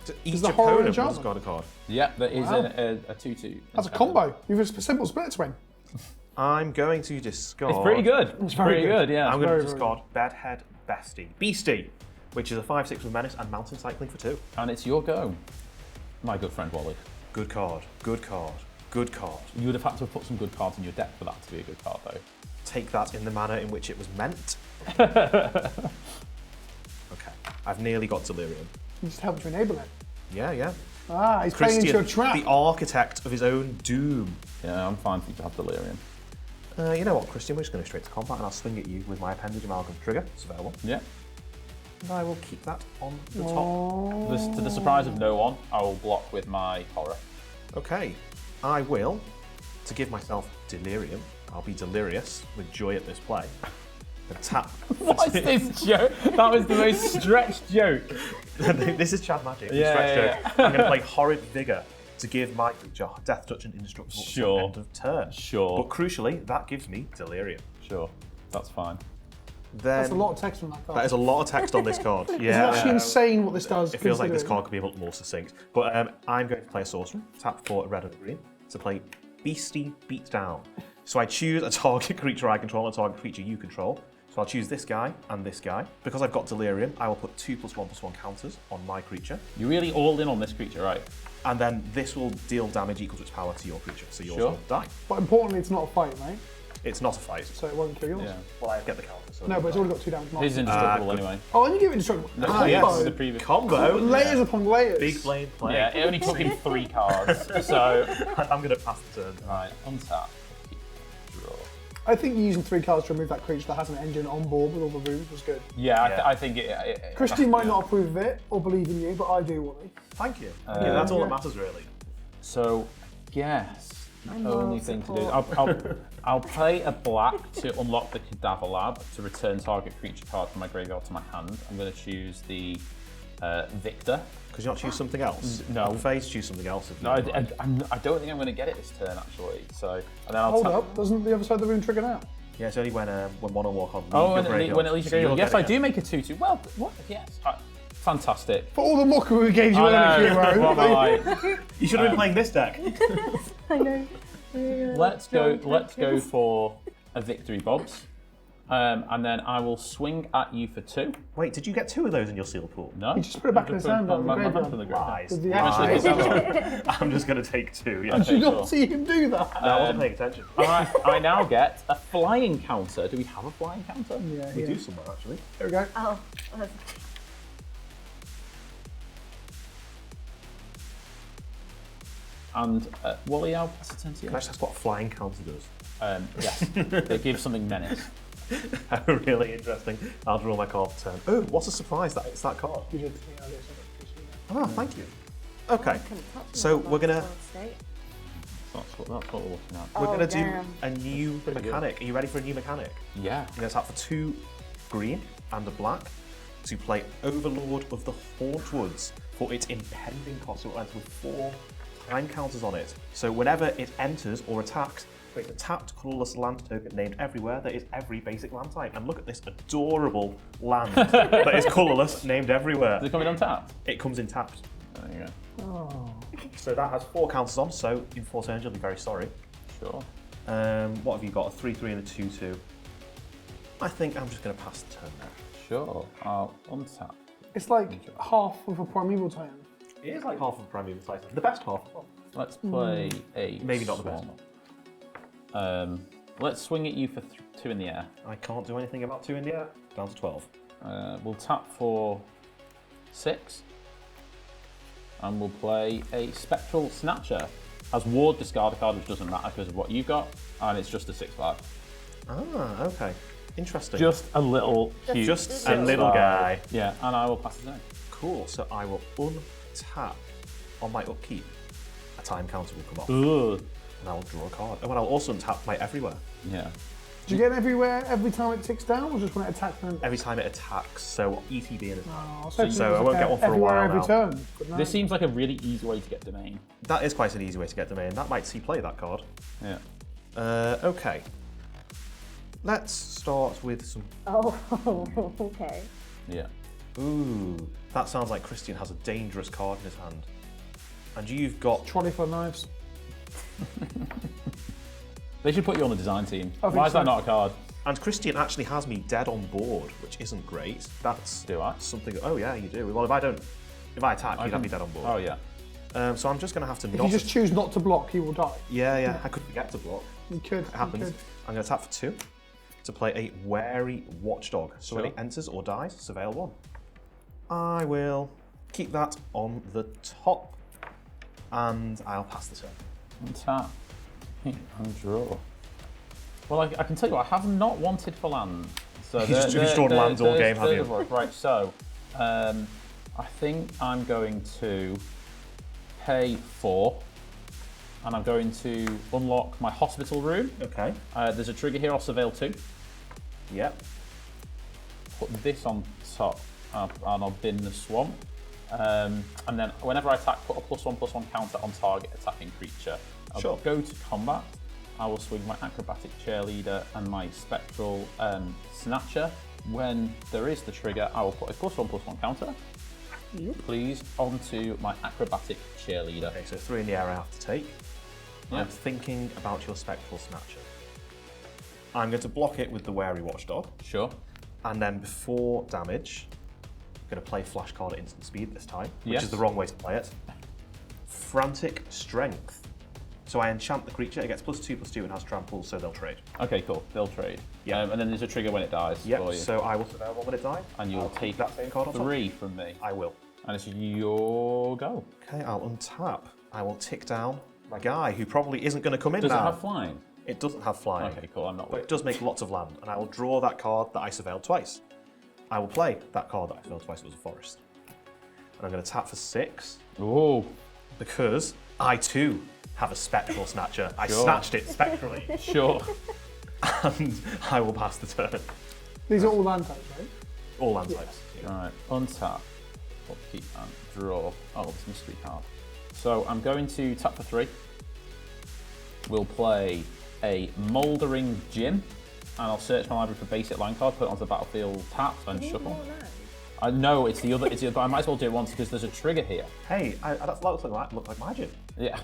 So each the horror opponent has enchantment? got a card. Yeah, there is Wow. a 2/2. That's a combo. You've a simple split swing. I'm going to discard. It's pretty good. It's very pretty good. good. Yeah. I'm going very, to very discard Bedhead Beastie, which is a 5/6 with Menace and Mountain Cycling for 2. And it's your go, my good friend Wally. Good card. Good card. Good card. You would have had to have put some good cards in your deck for that to be a good card, though. Take that in the manner in which it was meant. Okay. I've nearly got Delirium. You just help to enable it. Yeah, yeah. Ah, he's playing into a trap. the architect of his own doom. Yeah, I'm fine for you to have Delirium. You know what, Christian? We're just going straight to combat, and I'll swing at you with my Appendage Amalgam trigger. Surveil 1. Yeah. And I will keep that on the top. To the surprise of no one, I will block with my horror. Okay. I will, to give myself Delirium, I'll be delirious with joy at this play. And tap. What is this joke? That was the most stretched joke. This is Chad Magic. Yeah, Stretch yeah, joke. I'm going to play Horrid Vigor to give my creature Death Touch and Indestructible Sure. until end of turn. Sure. But crucially, that gives me Delirium. Sure, that's fine. Then That's a lot of text from that card. that is a lot of text on this card. It's Yeah. actually insane what this does. It feels like this considering. card could be a little more succinct. But I'm going to play a sorcerer, tap for a red and green, to play Beastie Beatdown. So I choose a target creature I control and a target creature you control. So I'll choose this guy and this guy. Because I've got Delirium, I will put 2+1/+1 counters on my creature. You're really all in on this creature, right? And then this will deal damage equal to its power to your creature. So yours Sure. will die. But importantly, it's not a fight, right? It's not a fight. So it won't kill yours. Yeah. Well, I get the counter. So No, but it's already got 2 damage. His is indestructible anyway. Oh, and you give it indestructible. Ah, yes. Combo. The previous. combo. Layers upon layers. Big blame play. Yeah, it only took him 3 cards. So, I'm going to pass the turn. right, untap. Draw. I think using 3 cards to remove that creature that has an engine on board with all the runes was good. Yeah, Yeah. I think it Christian might not approve of it or believe in you, but I do, Wally. Thank you. Yeah, that's all yeah. that matters, really. So, guess the only thing to do is I'll play a black to unlock the Cadaver Lab to return target creature card from my graveyard to my hand. I'm going to choose the Victor. Because you not choose something else? No. Phase choose something else. If you No, I don't mind. don't think I'm going to get it this turn actually. So, and then I'll Hold tap. up, doesn't the other side of the rune trigger now? Yeah, it's only when one or more cards leave Oh, your when graveyard. it leaves So your you'll graveyard. Yes, get I it do again. make a 2/2. Well, what? Yes. Fantastic. For all the mockery we gave you earlier, I know. Kiwo. What am I? You should have been playing this deck. I know. Let's go for a victory, Bobs. And then I will swing at you for 2. Wait, did you get 2 of those in your seal pool? No. You just put it back in his hand. Lies. Lies. I'm just going to take 2. Yeah. Did you not see him do that? No, I wasn't paying attention. I now get a flying counter. Do we have a flying counter? Yeah, We do somewhere, actually. There we go. Oh. And Wally, I'll pass it turn to you. Can I just ask what a flying counter does? Yes, they give something menace. Really interesting. I'll draw my card for turn. Oh, what a surprise that it's that card. You did. Ah, thank you. Okay, so we're gonna That's what we're looking at. we're gonna do damn. a new mechanic. Are you ready for a new mechanic? Yeah. You're gonna tap for 2 green and a black to play Overlord of the Hauntwoods for its impending cost. So it ends with 4 time counters on it. So whenever it enters or attacks, create a tapped colourless land token named everywhere that is every basic land type. And look at this adorable land that is colourless, named everywhere. Does it come in untapped? It comes in tapped. There you go. Oh. So that has 4 counters on, so in 4 turns you'll be very sorry. Sure. What have you got? A 3-3 and a 2-2. I think I'm just going to pass the turn there. Sure. I'll untap. It's like half of a primeval titan. It is like half of Primeval Titan. The best half. Let's play a Maybe not the best. Let's swing at you for 2 in the air. I can't do anything about 2 in the air. Down to 12. We'll tap for 6. And we'll play a Spectral Snatcher. As ward, discard a card, which doesn't matter because of what you've got, and it's just a 6/5. Ah, okay. Interesting. Just a little cute. Just a little guy. Yeah, and I will pass it down. Cool. So I will untap on my upkeep. A time counter will come off. Ugh. And I will draw a card. Oh, and I'll also untap my everywhere. Yeah. Do you get everywhere every time it ticks down, or just when it attacks? Every time it attacks. So ETB and Oh, so I won't get one for a everywhere while every now. turn. But no. This seems like a really easy way to get domain. That is quite an easy way to get domain. That might see play, that card. Yeah. Okay. Let's start with some... Oh, okay. Yeah. Ooh, that sounds like Christian has a dangerous card in his hand. And you've got... Trolley for knives. They should put you on the design team. I think Why is so. that not a card? And Christian actually has me dead on board, which isn't great. That's Do I? something... Oh yeah, you do. Well, if I attack, you'd have me dead on board. Oh, yeah. So I'm just going to have to If not... you just choose not to block, you will die. Yeah, I could forget to block. You could. It happens. I'm going to tap for 2 to play a Wary Watchdog. So when Sure. it enters or dies, surveil 1. I will keep that on the top, and I'll pass the turn. Untap. And draw. Well, I can tell you what, I have not wanted for land. So You've just drawn lands all game, have you? Right, so I think I'm going to pay 4, and I'm going to unlock my hospital room. Okay. There's a trigger here, I'll surveil 2. Yep. Put this on top, and I'll bin the swamp. And then whenever I attack, put a +1/+1 counter on target attacking creature. I'll Sure. go to combat. I will swing my acrobatic cheerleader and my spectral snatcher. When there is the trigger, I will put a +1/+1 counter. Please onto my acrobatic cheerleader. Okay, so 3 in the air I have to take. Yeah. I'm thinking about your Spectral Snatcher. I'm going to block it with the Wary Watchdog, Sure. and then before damage, I'm going to play Flash Card at instant speed this time, which Yes. is the wrong way to play it. Frantic Strength. So I enchant the creature, it gets +2/+2 and has trample, so they'll trade. Okay, cool. They'll trade. Yeah. And then there's a trigger when it dies for Yep, you. so I will surveil 1 when it dies. And you'll I'll take that same card off. 3 from me. I will. And it's your go. Okay, I'll untap. I will tick down my guy, who probably isn't going to come in Does now. it have flying? It doesn't have flying. Okay, cool. I'm not But worried. it does make lots of land, and I will draw that card that I surveilled twice. I will play that card that I surveilled twice, it was a forest. And I'm going to tap for 6, Oh, because I too have a Spectral Snatcher. I Sure. snatched it spectrally, sure. and I will pass the turn. These are all land types, right? All land types. All right, untap, upkeep, and draw. Oh, it's mystery card. So I'm going to tap for 3. We'll play a Mouldering Gym, and I'll search my library for basic land card, put it onto the battlefield, tap, and shuffle. I know it's the other, but I might as well do it once because there's a trigger here. Hey, that looks like my gym. Yeah,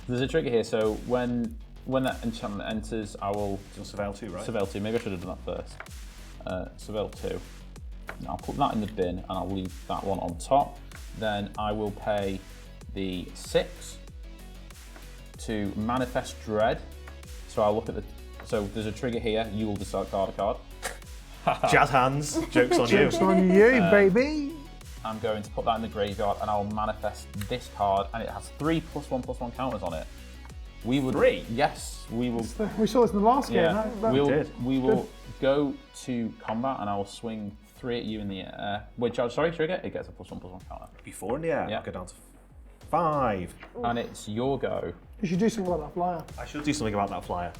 there's a trigger here. So when when that enchantment enters, I will Surveil 2, right? Surveil 2. Maybe I should have done that first. Surveil 2. I'll put that in the bin and I'll leave that one on top. Then I will pay the 6 to manifest dread. So I'll look at the. So there's a trigger here. You will discard a card. Jazz hands. Joke's on you. Joke's on you, baby. I'm going to put that in the graveyard and I'll manifest this card, and it has 3 +1/+1 counters on it. We would. 3? Yes, we will. We saw this in the last game. Yeah, That- we will go to combat and I will swing 3 at you in the air. Wait, sorry, trigger. It gets a +1/+1 counter. Before in the air. Yeah. I'll go down to 5. And it's your go. You should do something about that flyer. I should do something about that flyer.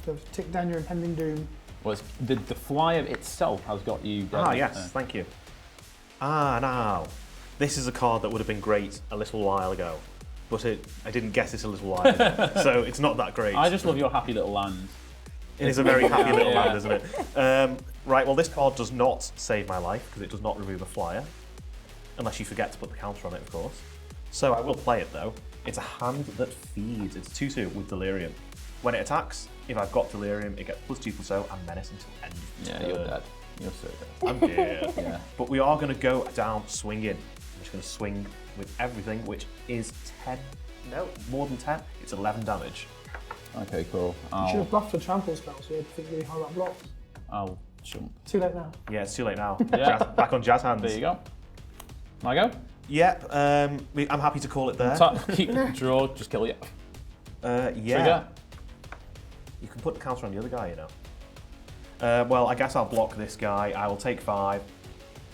To tick down your impending doom. Well, the flyer itself has got you. Ah, yes, thank you. Now. This is a card that would have been great a little while ago, but I didn't get it a little while ago, so it's not that great. I just love your happy little land. It is a very happy little land, isn't it? Right, well, this card does not save my life because it does not remove a flyer, unless you forget to put the counter on it, of course. So I will play it, though. It's a hand that feeds. It's 2/2 with Delirium. When it attacks, if I've got Delirium, it gets +2/+0 and Menace until end of turn. Yeah, you're dead. You're so dead. I'm dead. Yeah. But we are going to go down swinging. I'm just going to swing with everything, which is 10. No, more than 10. It's 11 damage. Okay, cool. You should have bluffed a trample spell so you had to think really hard about blocks. I'll jump. Too late now. Yeah, it's too late now. Yeah. Back on Jazz hands. There you go. My go? Yep, I'm happy to call it there. Keep draw, just kill you. Yeah. Trigger. You can put the counter on the other guy, you know. Well, I guess I'll block this guy. I will take 5,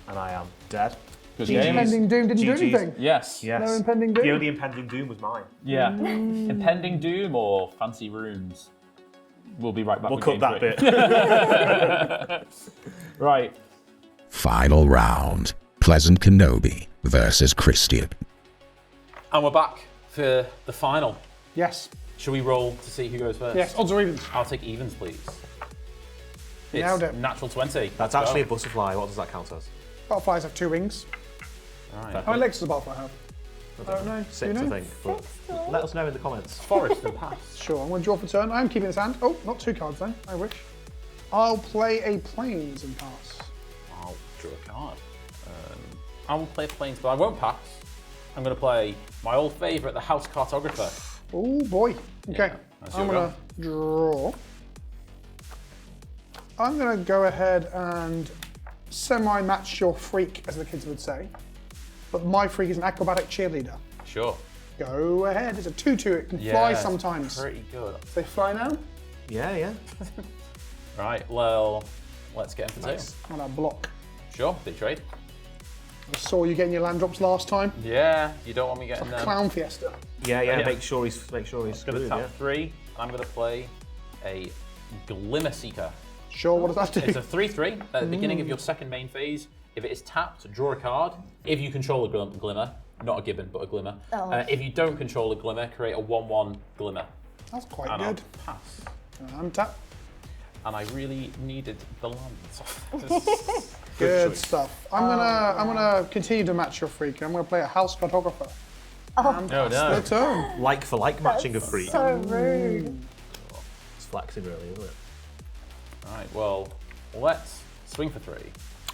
and I am dead. Good The game. impending doom didn't do GG's. anything. Yes. Yes. No impending doom? The only impending doom was mine. Yeah. Impending doom or fancy rooms? We'll be right back. We'll with cut game that 3. bit. Right. Final round. PleasantKenobi versus Christian. And we're back for the final. Yes. Should we roll to see who goes first? Yes, odds or evens. I'll take evens, please. It's Nailed it. natural 20. That's actually a butterfly. What does that count as? Butterflies have 2 wings. Right. How many legs does a butterfly have? I don't know. 6, Do you know? I think. But let us know in the comments. Forest and pass. Sure, I'm going to draw for turn. I'm keeping this hand. Oh, not 2 cards then. I wish. I'll play a plains and pass. I'll draw a card. I will play planes, but I won't pass. I'm going to play my old favourite, the House Cartographer. Oh boy. Okay. that's I'm your going to draw. I'm going to go ahead and semi-match your freak, as the kids would say. But my freak is an acrobatic cheerleader. Sure. Go ahead. It's a 2/2. It can fly it's sometimes. Pretty good. They fly now? Yeah. Right, well, let's get into Nice. On a block. Sure, they trade. I saw you getting your land drops last time. Yeah, you don't want me getting them. Clown Fiesta. Yeah. Yeah. Make sure he's I'm going to screwed, tap yeah. 3, and I'm going to play a Glimmer Seeker. Sure, what does that do? It's a 3/3 at the beginning of your second main phase. If it is tapped, draw a card. If you control a Glimmer, not a Gibbon, but a Glimmer. Oh. If you don't control a Glimmer, create a 1/1 Glimmer. That's quite And good. I'll pass. I'm tapped. And I really needed the lands. Good stuff. I'm gonna continue to match your freak. I'm gonna play a house cartographer. And No, pass no. the turn. Like for like matching of freak. So rude. It's flexing, really, isn't it? Right, well, let's swing for 3.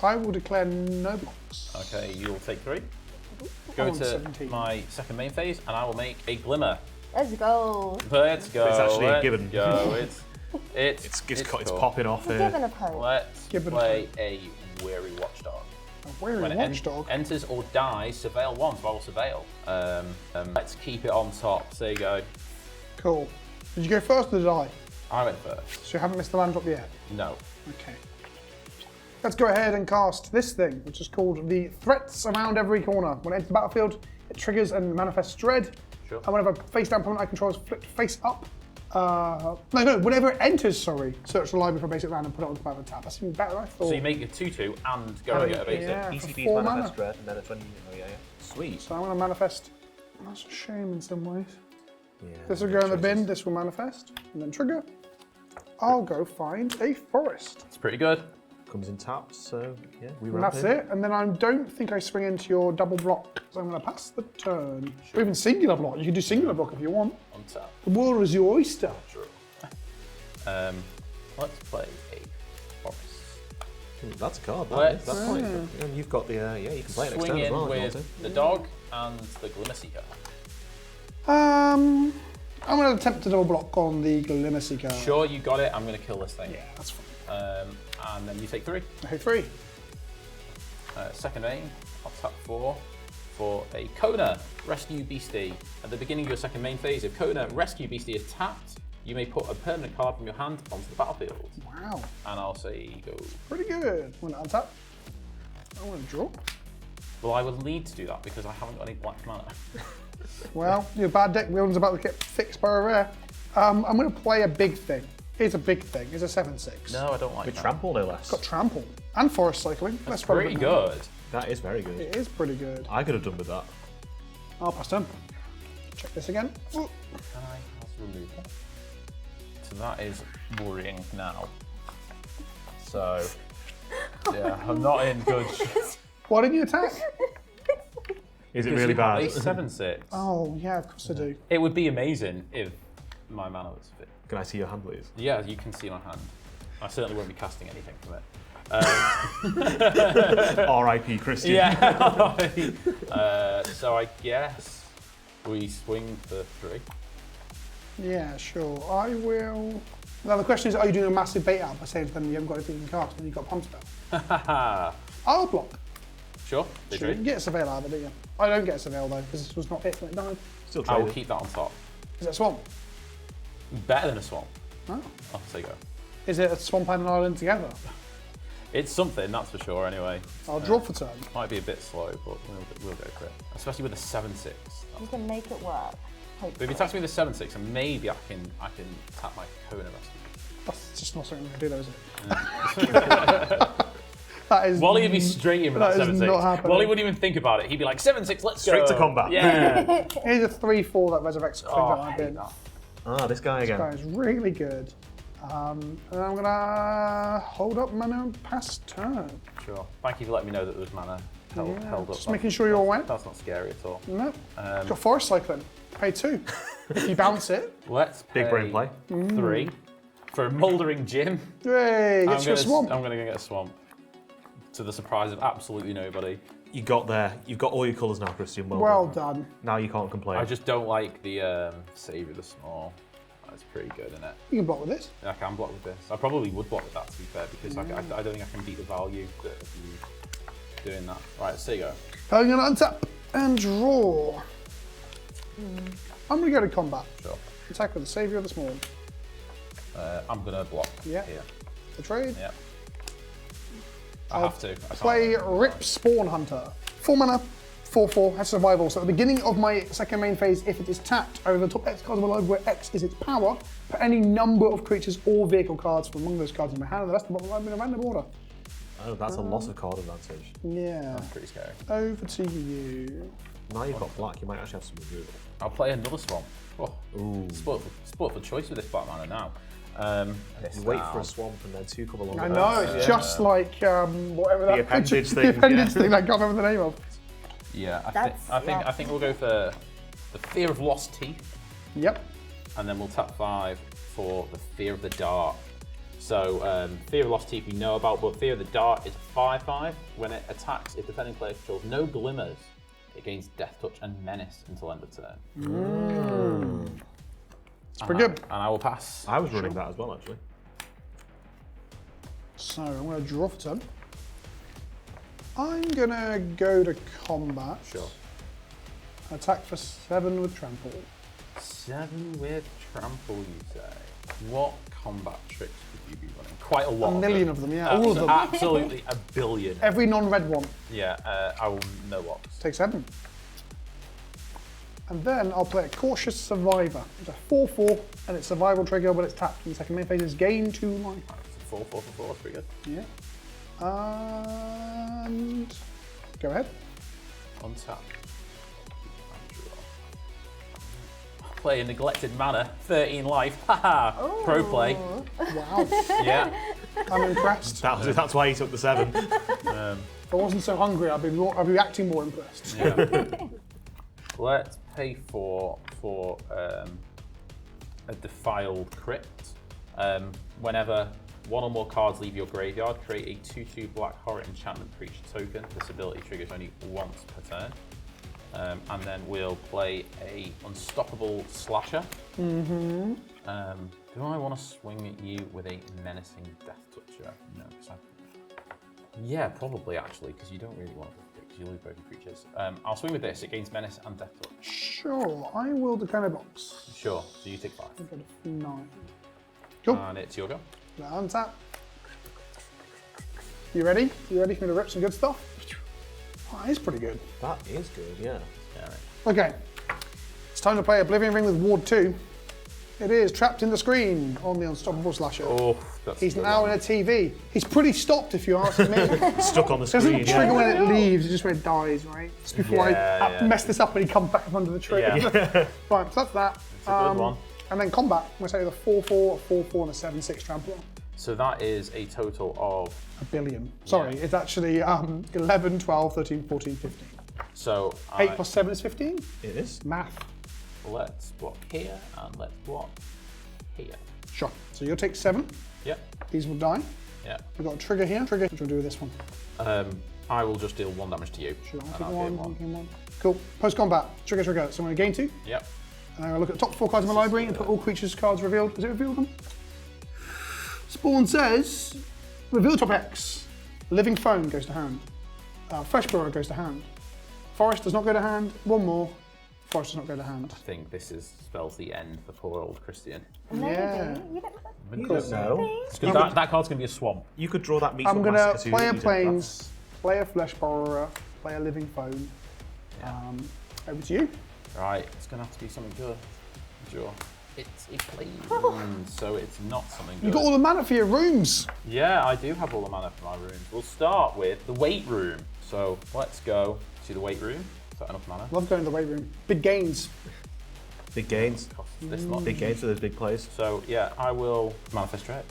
I will declare no blocks. Okay, you'll take 3. I'm Go on to 17. my second main phase, and I will make a Glimmer. Let's go. Let's go. It's actually a let's Gibbon. Go. It's It's cool. popping off The here. Gibbon of Hope. Let's Gibbon. play a Weary Watchdog. A weary When it watchdog. enters or dies, surveil 1, so I will surveil. Let's keep it on top. So you go. Cool. Did you go first or did I? I went first. So you haven't missed the land drop yet? No. Okay. Let's go ahead and cast this thing, which is called the Threats Around Every Corner. When it enters the battlefield, it triggers and manifests dread. Sure. And whenever face down opponent I control is flipped face up. Whenever it enters, search the library for a basic land and put it on the back of the tab. That's even better, I thought. So you make a 2/2 and go and get a basic. Yeah, for ECB's 4 manifest mana. dread and then a 20. Oh, yeah. Sweet. So I'm going to manifest. That's a shame in some ways. Yeah, This will go in the bin, this will manifest, and then trigger. I'll go find a forest. It's pretty good. comes in tapped, so yeah, we And ramp that's in. it. And then I don't think I swing into your double block, so I'm going to pass the turn. Or even singular block. You can do singular block if you want. On tap. The world is your oyster. Let's play a forest. That's a card. Let's- That's quite good. And you've got the yeah. You can play it next Swing turn as in well. if you want with to. the dog and the Glimmerseeker. I'm going to attempt to double block on the Glimmerseeker. Sure, you got it. I'm going to kill this thing. Yeah, that's fine. And then you take 3. I hit 3. Second main, I'll tap 4 for a Kona Rescue Beastie. At the beginning of your second main phase, if Kona Rescue Beastie is tapped, you may put a permanent card from your hand onto the battlefield. Wow. And I'll say go. Pretty good. I'm going to untap. I want to draw. Well, I will need to do that because I haven't got any black mana. Well, your bad deck building's about to get fixed by a rare. I'm going to play a big thing. It's a big thing. It's a 7/6. No, I don't like With that. trample, no less. Got trample and forest cycling. That's probably pretty now. good. That is very good. It is pretty good. I could have done with that. I'll pass turn. Check this again. Ooh. I has removal. So that is worrying now. So, yeah, I'm not in good Why didn't you attack? Is it Because really you have bad? a 7/6. Oh, yeah, of course I do. It would be amazing if my mana was fit. Can I see your hand, please? Yeah, you can see my hand. I certainly won't be casting anything from it. R.I.P. Christian. Yeah. So I guess we swing for 3. Yeah, sure. I will. Now the question is, are you doing a massive bait out by saying to them you haven't got anything in cast and you've got pump spell? I'll block. Sure, they Sure, you do. can get a surveil out of it, don't you? I don't get a surveil though, because this was not hit when it died. Still I will trying. keep that on top. Is it a swamp? Better than a swamp. Oh. I'll say go. Is it a swamp and an island together? It's something, that's for sure, anyway. I'll draw for turn. Might be a bit slow, but we'll go for it. Especially with a 7/6. You can make it work. But if you touch me with a 7/6, and maybe I can tap my Kona Rescue. That's just not something I'm going to do, though, is it? That is. Wally would be straight in with that That is not 7/6. happening. Wally wouldn't even think about it. He'd be like, 7/6, let's Straight go. to combat. Yeah. Here's a 3/4 that resurrects Oh, that I I've hate been. that. Ah, this guy again. This guy is really good. And I'm going to hold up mana and pass turn. Sure. Thank you for letting me know that there was mana held up. Just making sure you're aware. That's not scary at all. No. Got forest cycling. Pay 2. If you bounce it. Let's Big brain play. 3 for a Mouldering Gym. Hey, get you a swamp. I'm going to go get a swamp. To the surprise of absolutely nobody. You got there. You've got all your colours now, Christian. Well done. Now you can't complain. I just don't like the Save of the Small. That's pretty good, isn't it? You can block with this. I can block with this. I probably would block with that, to be fair, because I don't think I can beat the value that of you doing that. Right, so you go. I'm going to untap and draw. I'm going to go to combat. Sure. Attack with the Saviour of the Small. I'm going to block Yeah. here. The trade. Yeah. I have to. I can't Play remember. Rip Spawn Hunter. 4 mana, 4/4, has survival. So at the beginning of my second main phase, if it is tapped over the top X cards of my library where X is its power, put any number of creatures or vehicle cards from among those cards in my hand and the rest of my library in a random order. Oh, that's a loss of card advantage. Yeah. Pretty scary. Over to you. Now you've got black, you might actually have some removal. I'll play another swamp. Oh, Ooh. sport for choice with this black mana now. You wait for a swamp and then 2 come along. I with know, it. it's just like whatever that appendage the thing, appendage yeah. thing I can't remember the name of. Yeah, That's I think we'll go for the Fear of Lost Teeth, Yep. and then we'll tap 5 for the Fear of the Dark. So Fear of Lost Teeth we know about, but Fear of the Dark is 5/5. When it attacks, if defending player controls no glimmers, it gains Death Touch and Menace until end of turn. It's pretty good. And I will pass. I was running that as well, actually. So I'm going to draw for turn. I'm going to go to combat. Sure. Attack for 7 with trample. 7 with Trample, you say? What combat tricks could you be running? Quite a lot. A million of them, yeah. All of them. Absolutely a billion. Every non-red one. Yeah, I will no locks. Take 7. And then I'll play a Cautious Survivor. It's a 4/4 and it's survival trigger when it's tapped in the second main phase is gain 2 life. 4, 4, 4, that's pretty good. Yeah. And go ahead. Untap. Play a neglected mana, 13 life. Haha. Pro play. Wow. Yeah. I'm impressed. That's why he took the 7. If I wasn't so hungry, I'd be acting more impressed. Yeah. Let's pay for a defiled crypt. Whenever one or more cards leave your graveyard, create a 2/2 black horror enchantment creature token. This ability triggers only once per turn. And then we'll play a unstoppable slasher. Do I want to swing at you with a menacing death toucher? No, yeah, probably actually, because you don't really want to because you lose both your creatures. I'll swing with this. It gains menace and death touch. Sure, I will declare my box. Sure. So you take 5. I've got a 9. Cool. And it's your go. Untap. You ready? You ready for me to rip some good stuff? Oh, that is pretty good. That is good, yeah. Yeah, right. Okay, it's time to play Oblivion Ring with Ward 2. It is trapped in the screen on the Unstoppable Slasher. Oh, that's He's now in a TV. He's pretty stopped, if you ask me. Stuck on the It screen. doesn't trigger when it leaves, it's just when it dies, right? It's before I mess this up when he comes back up under the tree. Yeah. Right, so that's that. It's a good one. And then combat, I'm going to say the 4/4, a 4/4, and a 7/6 trample. So that is a total of... A billion. Sorry, it's actually 11, 12, 13, 14, 15. So 8 plus 7 is 15? It is. Math. let's block here and let's block here. Sure. So you'll take 7. Yep. These will die. Yeah. We've got a trigger here. Trigger. What do we do with this one? I will just deal 1 damage to you. Sure, and I'll take I'll one, gain 1. you gain 1. Cool. Post combat. Trigger, trigger. So I'm going to gain 2. Yep. And I'm going to look at the top 4 cards of my library and put all creatures' cards revealed. Does it reveal them? Spawn says, reveal top X. Living Phone goes to hand. Fresh Burrow goes to hand. Forest does not go to hand. 1 more. Forest does not go to hand. I think this spells the end for poor old Christian. Maybe. Yeah. You don't You don't know. That card's going to be a swamp. You could draw that meat. I'm going to play a Plains, play a Flesh Borrower, play a Living Phone. Over to you. Right, it's going to have to be something good. Sure. It's a Plains, so it's not something good. You got all the mana for your rooms. Yeah, I do have all the mana for my rooms. We'll start with the weight room. So let's go to the weight room. Is that enough mana? Love going to the weight room. Big gains. Big gains. Costs this much. Big gains for those big plays. So yeah, I will manifest trade.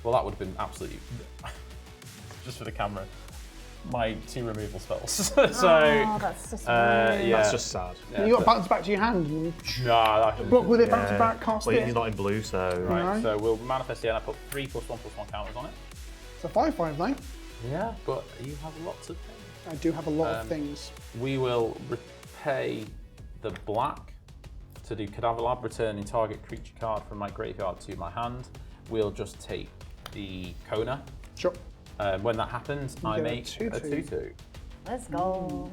Well, that would have been absolutely just for the camera. My 2 removal spells. So that's just yeah, That's just sad. yeah, You got bounce back to your hand. And no, that can block with it, bounce it back, cast Well, it. he's not in blue, so right. Right. So we'll manifest here, and I put 3 + 1 + 1 counters on it. It's a 5/5 though. Yeah, but you have lots of things. I do have a lot of things. We will repay the black to do Cadaver Lab, returning target creature card from my graveyard to my hand. We'll just take the Kona. Sure. When that happens, I get a make a 2/2. 2/2. Let's go.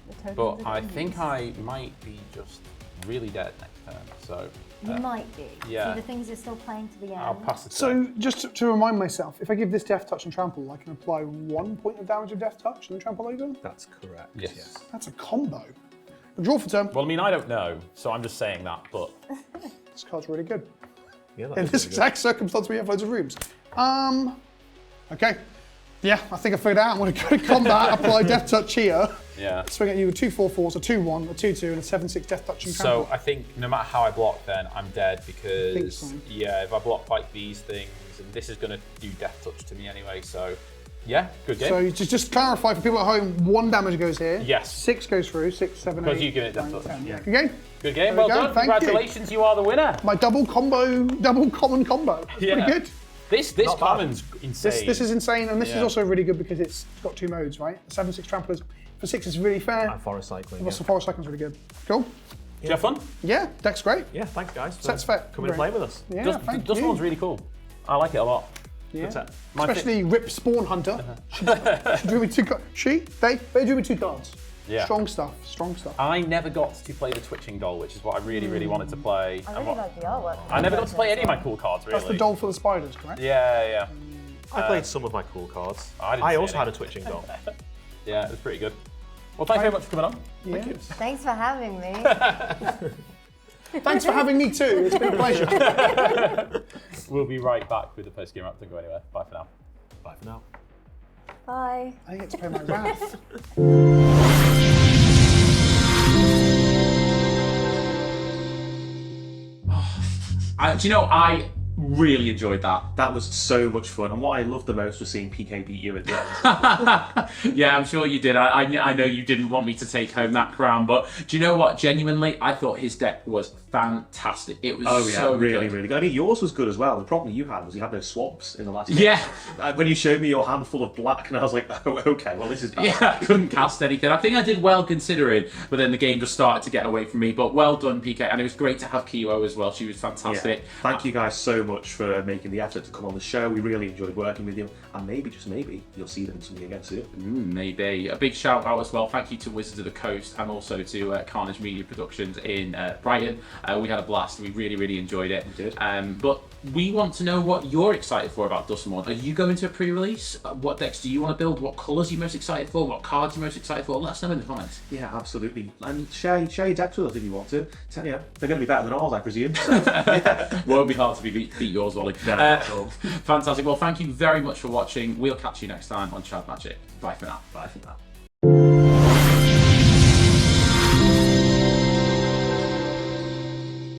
The tokens But of I vengeance. think I might be just really dead next turn. So You might be. yeah. See the things you're still playing to the end. I'll pass it. So just to remind myself, if I give this Death Touch and Trample, I can apply 1 point of damage of Death Touch and then trample over? that's correct. Yes. That's a combo. A draw for turn. Well, I mean, I don't know, so I'm just saying that. But This card's really good. Yeah, In that's this really exact circumstance, we have loads of rooms. Okay. Yeah, I think I figured out. I'm going to go to combat, apply Death Touch here. yeah. Swing at you with 2 4/4s, a 2/1, a 2/2, and a 7/6 Death Touch and Trample. So I think no matter how I block, then I'm dead because so. yeah, if I block like these things, and this is going to do Death Touch to me anyway. So yeah, good game. So just clarify for people at home, 1 damage goes here. Yes. 6 goes through, 6, 7, 8. Because you give it Death 9, Touch. 10. Yeah. Good game. Good game. There we Well go, done. thank you. Congratulations, you are the winner. My double common combo. That's Yeah. pretty good. This Not bad. common's insane. This is insane, and this is Yeah. also really good because it's got 2 modes, right? 7/6 Tramplers for 6 is really fair. And forest cycling. Also, Forest Cycling's really good. Cool. Did you have fun? Yeah, deck's great. Yeah, thanks guys. For Sets fit. coming and Great. playing with us. Yeah, thank you. Duskmourn's really cool. I like it a lot. Yeah. Good set. Especially Rip Spawn Hunter. She drew me 2 cards. They drew me 2 cards. Yeah. Strong stuff. Strong stuff. I never got to play the Twitching Doll, which is what I really, really wanted to play. I And really what- like the artwork. I never got to play any of my cool cards, really. That's the doll for the spiders, correct? Yeah, yeah. I played some of my cool cards. I didn't see also any. had a twitching doll. Yeah, it was pretty good. Well, thanks very much for coming on. Yeah. Thanks for having me. Thanks for having me too. It's been a pleasure. We'll be right back with the post-game wrap. Don't go anywhere. Bye for now. Bye for now. Bye. I get to play my Wrath. Do you know, I Really enjoyed that. That was so much fun, and what I loved the most was seeing PK beat you at the end. Yeah, I'm sure you did. I know you didn't want me to take home that crown, but do you know what? Genuinely, I thought his deck was fantastic. It was really, good. really good. I mean, yours was good as well. The problem you had was you had no swaps in the last game. Yeah. When you showed me your hand full of black, and I was like, oh, okay, well, this is bad. Yeah, I couldn't cast anything. I think I did well considering, but then the game just started to get away from me. But well done, PK, and it was great to have Kiwo as well. She was fantastic. Yeah. Thank you guys so much for making the effort to come on the show. We really enjoyed working with you, and maybe, just maybe, you'll see them in something again soon. Maybe. A big shout out as well. Thank you to Wizards of the Coast and also to Carnage Media Productions in Brighton. We had a blast. We really, really enjoyed it. We did. But we want to know what you're excited for about Duskmourn. Are you going to a pre-release? What decks do you want to build? What colours are you most excited for? What cards are you most excited for? Let us know in the comments. Yeah, absolutely. And share your decks with us if you want to. Yeah, they're going to be better than ours, I presume. So, yeah. Won't be hard to beat yours, Wally. No, not at all. Fantastic. Well, thank you very much for watching. We'll catch you next time on Chad Magic. Bye for now. Bye for now.